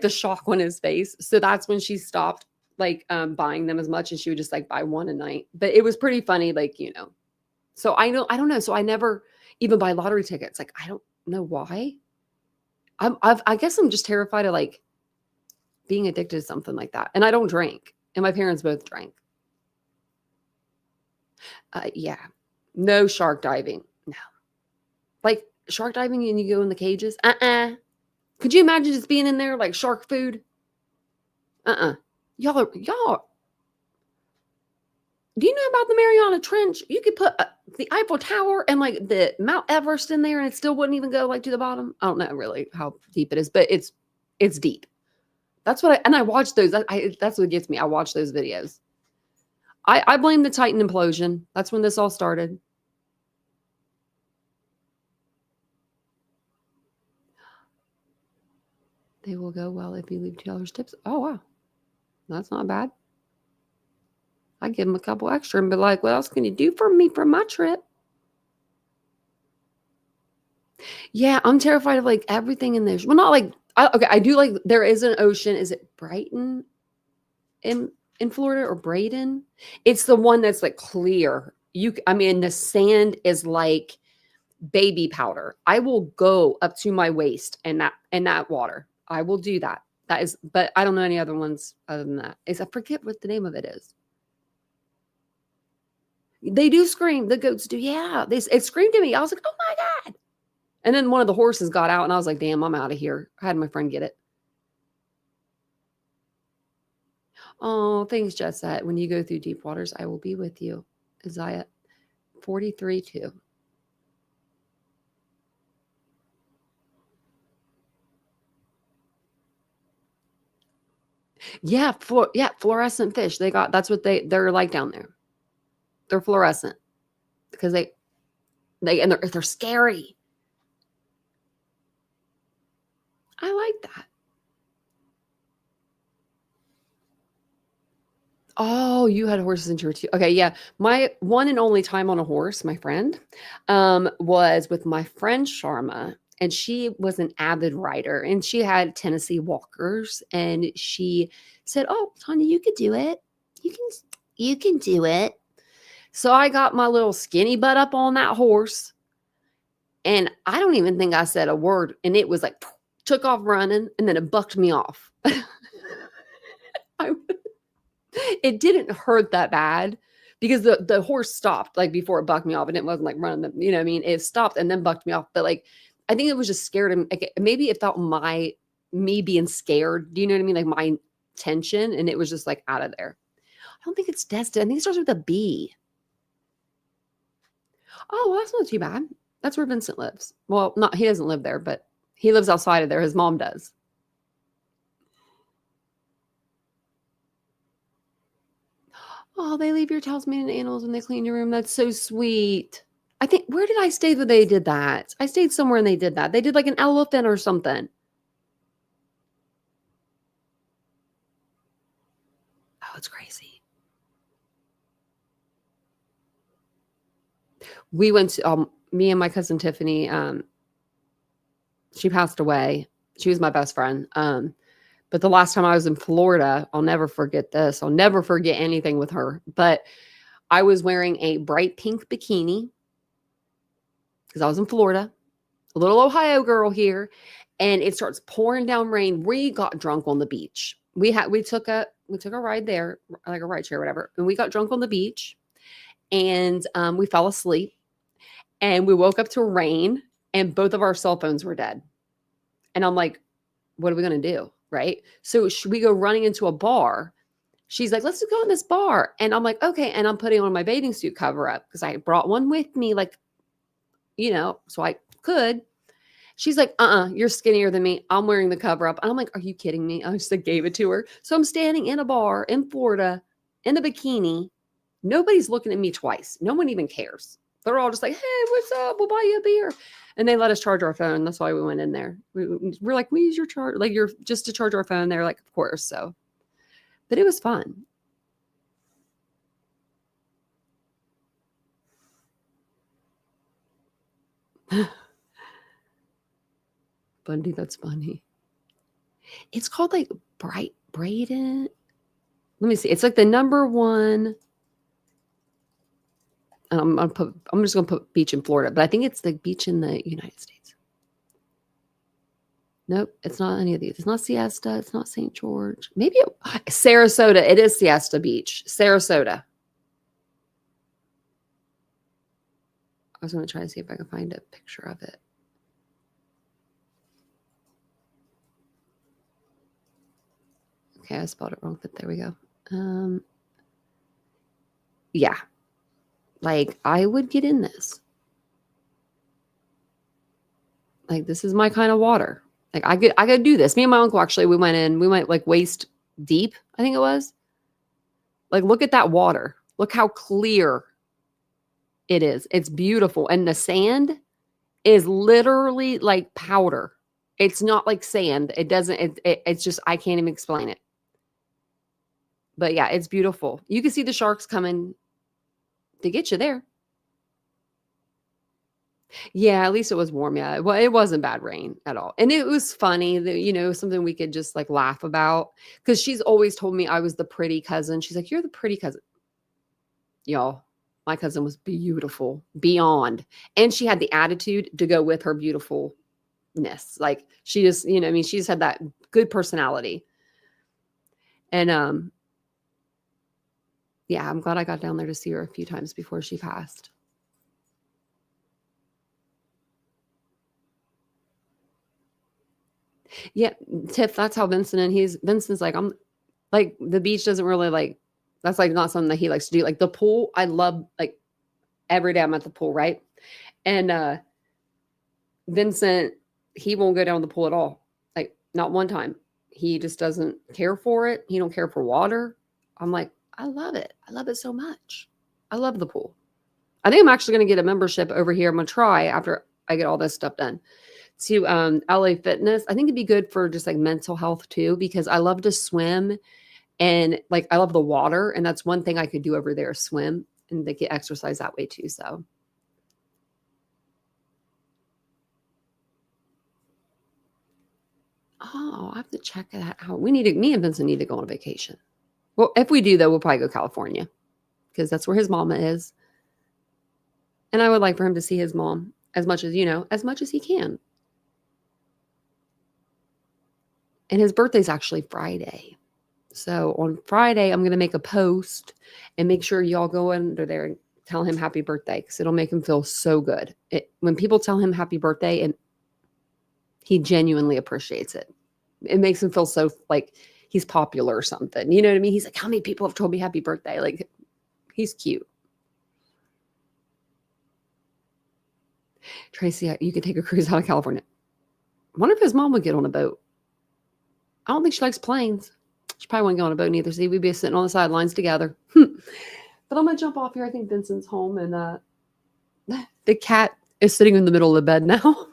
the shock on his face. So that's when she stopped like buying them as much, and she would just like buy one a night. But it was pretty funny, like, So I don't know. So I never even buy lottery tickets. Like, I don't know why. I guess I'm just terrified of like being addicted to something like that. And I don't drink. And my parents both drank. Yeah. No shark diving. No. Like shark diving and you go in the cages. Could you imagine just being in there like shark food? Y'all. Do you know about the Mariana Trench? You could put the Eiffel Tower and like the Mount Everest in there, and it still wouldn't even go like to the bottom. I don't know really how deep it is, but it's deep. That's what I watch those. That's what gets me. I watch those videos. I blame the Titan implosion. That's when this all started. They will go well if you leave $2 tips. Oh wow, that's not bad. I give them a couple extra and be like, what else can you do for me for my trip? Yeah, I'm terrified of like everything in there. Well, not like, I do like, there is an ocean. Is it Brighton in Florida or Braden? It's the one that's like clear. The sand is like baby powder. I will go up to my waist in that water. I will do that. But I don't know any other ones other than that. I forget what the name of it is. They do scream. The goats do. Yeah. It screamed at me. I was like, oh my God. And then one of the horses got out and I was like, damn, I'm out of here. I had my friend get it. Oh, thanks, Jessette. When you go through deep waters, I will be with you. Isaiah 43:2. Yeah, fluorescent fish. That's what they're like down there. They're fluorescent because they're scary. I like that. Oh, you had horses in tour too. Okay, yeah. My one and only time on a horse, my friend, was with my friend Sharma, and she was an avid rider, and she had Tennessee walkers, and she said, "Oh, Tanya, you could do it. You can do it." So I got my little skinny butt up on that horse, and I don't even think I said a word, and it was like took off running, and then it bucked me off. It didn't hurt that bad because the horse stopped like before it bucked me off, and it wasn't like running. You know what I mean? It stopped and then bucked me off. But like, I think it was just scared. And like, maybe it felt me being scared. Do you know what I mean? Like my tension, and it was just like out of there. I don't think it's destined. I think it starts with a B. Oh, well, that's not too bad. That's where Vincent lives. Well, he doesn't live there, but he lives outside of there. His mom does. Oh, they leave your talisman and animals when they clean your room. That's so sweet. I think, where did I stay when they did that? I stayed somewhere and they did that. They did like an elephant or something. Oh, it's crazy. We went to, me and my cousin Tiffany, she passed away. She was my best friend. But the last time I was in Florida, I'll never forget this. I'll never forget anything with her. But I was wearing a bright pink bikini because I was in Florida, a little Ohio girl here, and it starts pouring down rain. We got drunk on the beach. We took a ride there, like a ride share or whatever, and we got drunk on the beach, and we fell asleep, and we woke up to rain, and both of our cell phones were dead. And I'm like, what are we gonna do? Right. So we go running into a bar. She's like, let's go in this bar. And I'm like, okay. And I'm putting on my bathing suit cover up because I brought one with me, like, so I could. She's like, you're skinnier than me. I'm wearing the cover up. And I'm like, are you kidding me? I just like, gave it to her. So I'm standing in a bar in Florida in a bikini. Nobody's looking at me twice. No one even cares. They're all just like, hey, what's up? We'll buy you a beer. And they let us charge our phone. That's why we went in there. We're like, we use your charge, like you're just to charge our phone. They're like, of course. So, but it was fun. Bundy, that's funny. It's called like Braden. Let me see. It's like the number one. I'm just gonna put beach in Florida, but I think it's the beach in the United States. Nope, it's not any of these. It's not Siesta. It's not St. George. Maybe Sarasota. It is Siesta Beach. Sarasota. I was going to try to see if I can find a picture of it. Okay, I spelled it wrong, but there we go. Yeah. Like, I would get in this. Like, this is my kind of water. Like, I could do this. Me and my uncle, actually, we went like waist deep, I think it was. Like, look at that water. Look how clear it is. It's beautiful. And the sand is literally like powder. It's not like sand. It's just, I can't even explain it. But yeah, it's beautiful. You can see the sharks coming to get you there. Yeah, at least it was warm. Yeah, well, it wasn't bad rain at all. And it was funny that, something we could just like laugh about. Because she's always told me I was the pretty cousin. She's like, you're the pretty cousin. Y'all, my cousin was beautiful beyond. And she had the attitude to go with her beautifulness. Like she just, she just had that good personality. And yeah, I'm glad I got down there to see her a few times before she passed. Yeah, Tiff, that's how Vincent's like, I'm like, the beach doesn't really that's like not something that he likes to do. Like the pool, I love, like every day I'm at the pool, right? And Vincent, he won't go down the pool at all. Like not one time. He just doesn't care for it. He don't care for water. I'm like, I love it. I love it so much. I love the pool. I think I'm actually going to get a membership over here. I'm going to try after I get all this stuff done to LA Fitness. I think it'd be good for just like mental health too, because I love to swim and like I love the water. And that's one thing I could do over there, swim, and they get exercise that way too. So. Oh, I have to check that out. Me and Vincent need to go on a vacation. Well, if we do, though, we'll probably go California because that's where his mama is. And I would like for him to see his mom as much as he can. And his birthday's actually Friday. So on Friday, I'm going to make a post and make sure y'all go under there and tell him happy birthday because it'll make him feel so good. When people tell him happy birthday, and he genuinely appreciates it. It makes him feel so like he's popular or something. You know what I mean? He's like, how many people have told me happy birthday? Like, he's cute. Tracy, you could take a cruise out of California. I wonder if his mom would get on a boat. I don't think she likes planes. She probably wouldn't go on a boat neither. See, we'd be sitting on the sidelines together. But I'm going to jump off here. I think Vincent's home. And the cat is sitting in the middle of the bed now.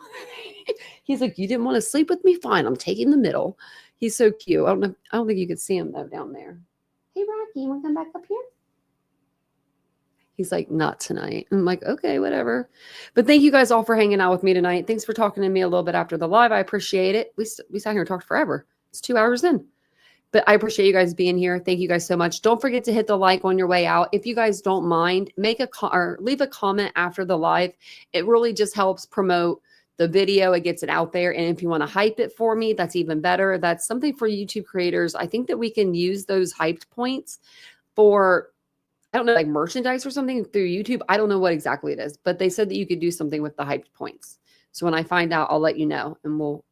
He's like, you didn't want to sleep with me? Fine, I'm taking the middle. He's so cute. I don't think you could see him though down there. Hey, Rocky, you want to come back up here? He's like, not tonight. I'm like, okay, whatever. But thank you guys all for hanging out with me tonight. Thanks for talking to me a little bit after the live. I appreciate it. We sat here and talked forever. It's 2 hours in. But I appreciate you guys being here. Thank you guys so much. Don't forget to hit the like on your way out. If you guys don't mind, or leave a comment after the live. It really just helps promote the video. It gets it out there. And if you want to hype it for me, that's even better. That's something for YouTube creators. I think that we can use those hyped points for, I don't know, like merchandise or something through YouTube. I don't know what exactly it is, but they said that you could do something with the hyped points. So when I find out, I'll let you know and we'll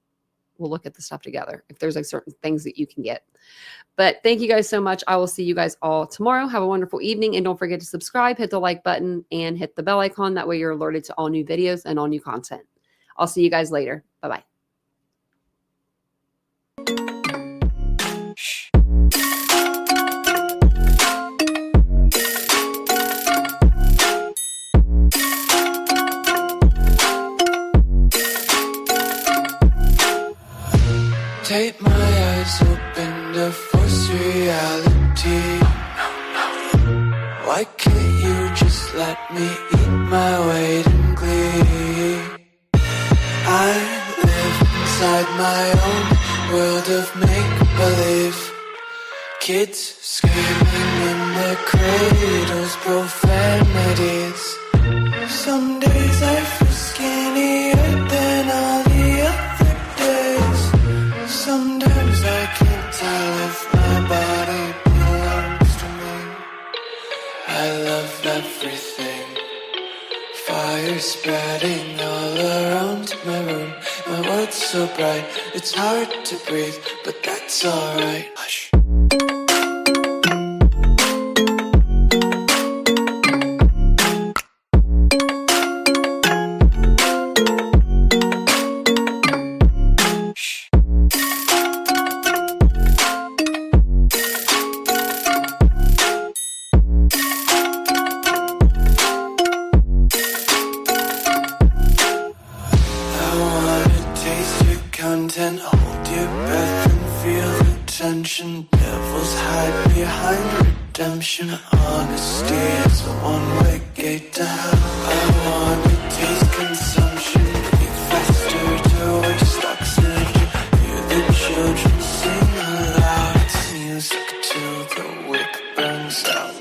look at the stuff together if there's like certain things that you can get. But thank you guys so much. I will see you guys all tomorrow. Have a wonderful evening. And don't forget to subscribe, hit the like button, and hit the bell icon. That way you're alerted to all new videos and all new content. I'll see you guys later. Bye-bye. Take my eyes open to force reality. Why can't you just let me eat my weight in glee? I live inside my own world of make-believe. Kids screaming in their cradles, profanities. Some days I feel skinnier than all the other days. Sometimes I can't tell if my body belongs to me. I love everything. Fire spreading all around my room. My world's so bright, it's hard to breathe, but that's alright. Hush. Content, hold your breath and feel the tension. Devils hide behind redemption. Honesty is a one-way gate to hell. I want to taste consumption. Breathe faster to waste oxygen. Hear the children sing aloud. It's music till the wick burns out.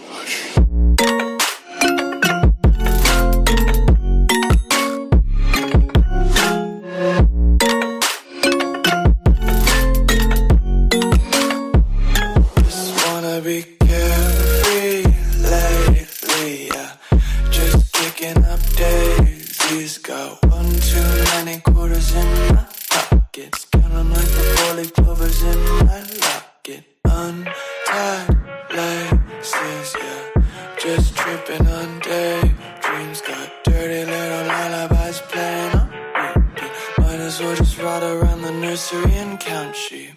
Be carefree lately, yeah. Just kicking up daisies. Got one too many quarters in my pockets. Counting like the 4-leaf clovers in my locket. Untied laces, yeah. Just tripping on daydreams. Got dirty little lullabies playing on repeat. Might as well just ride around the nursery and count sheep.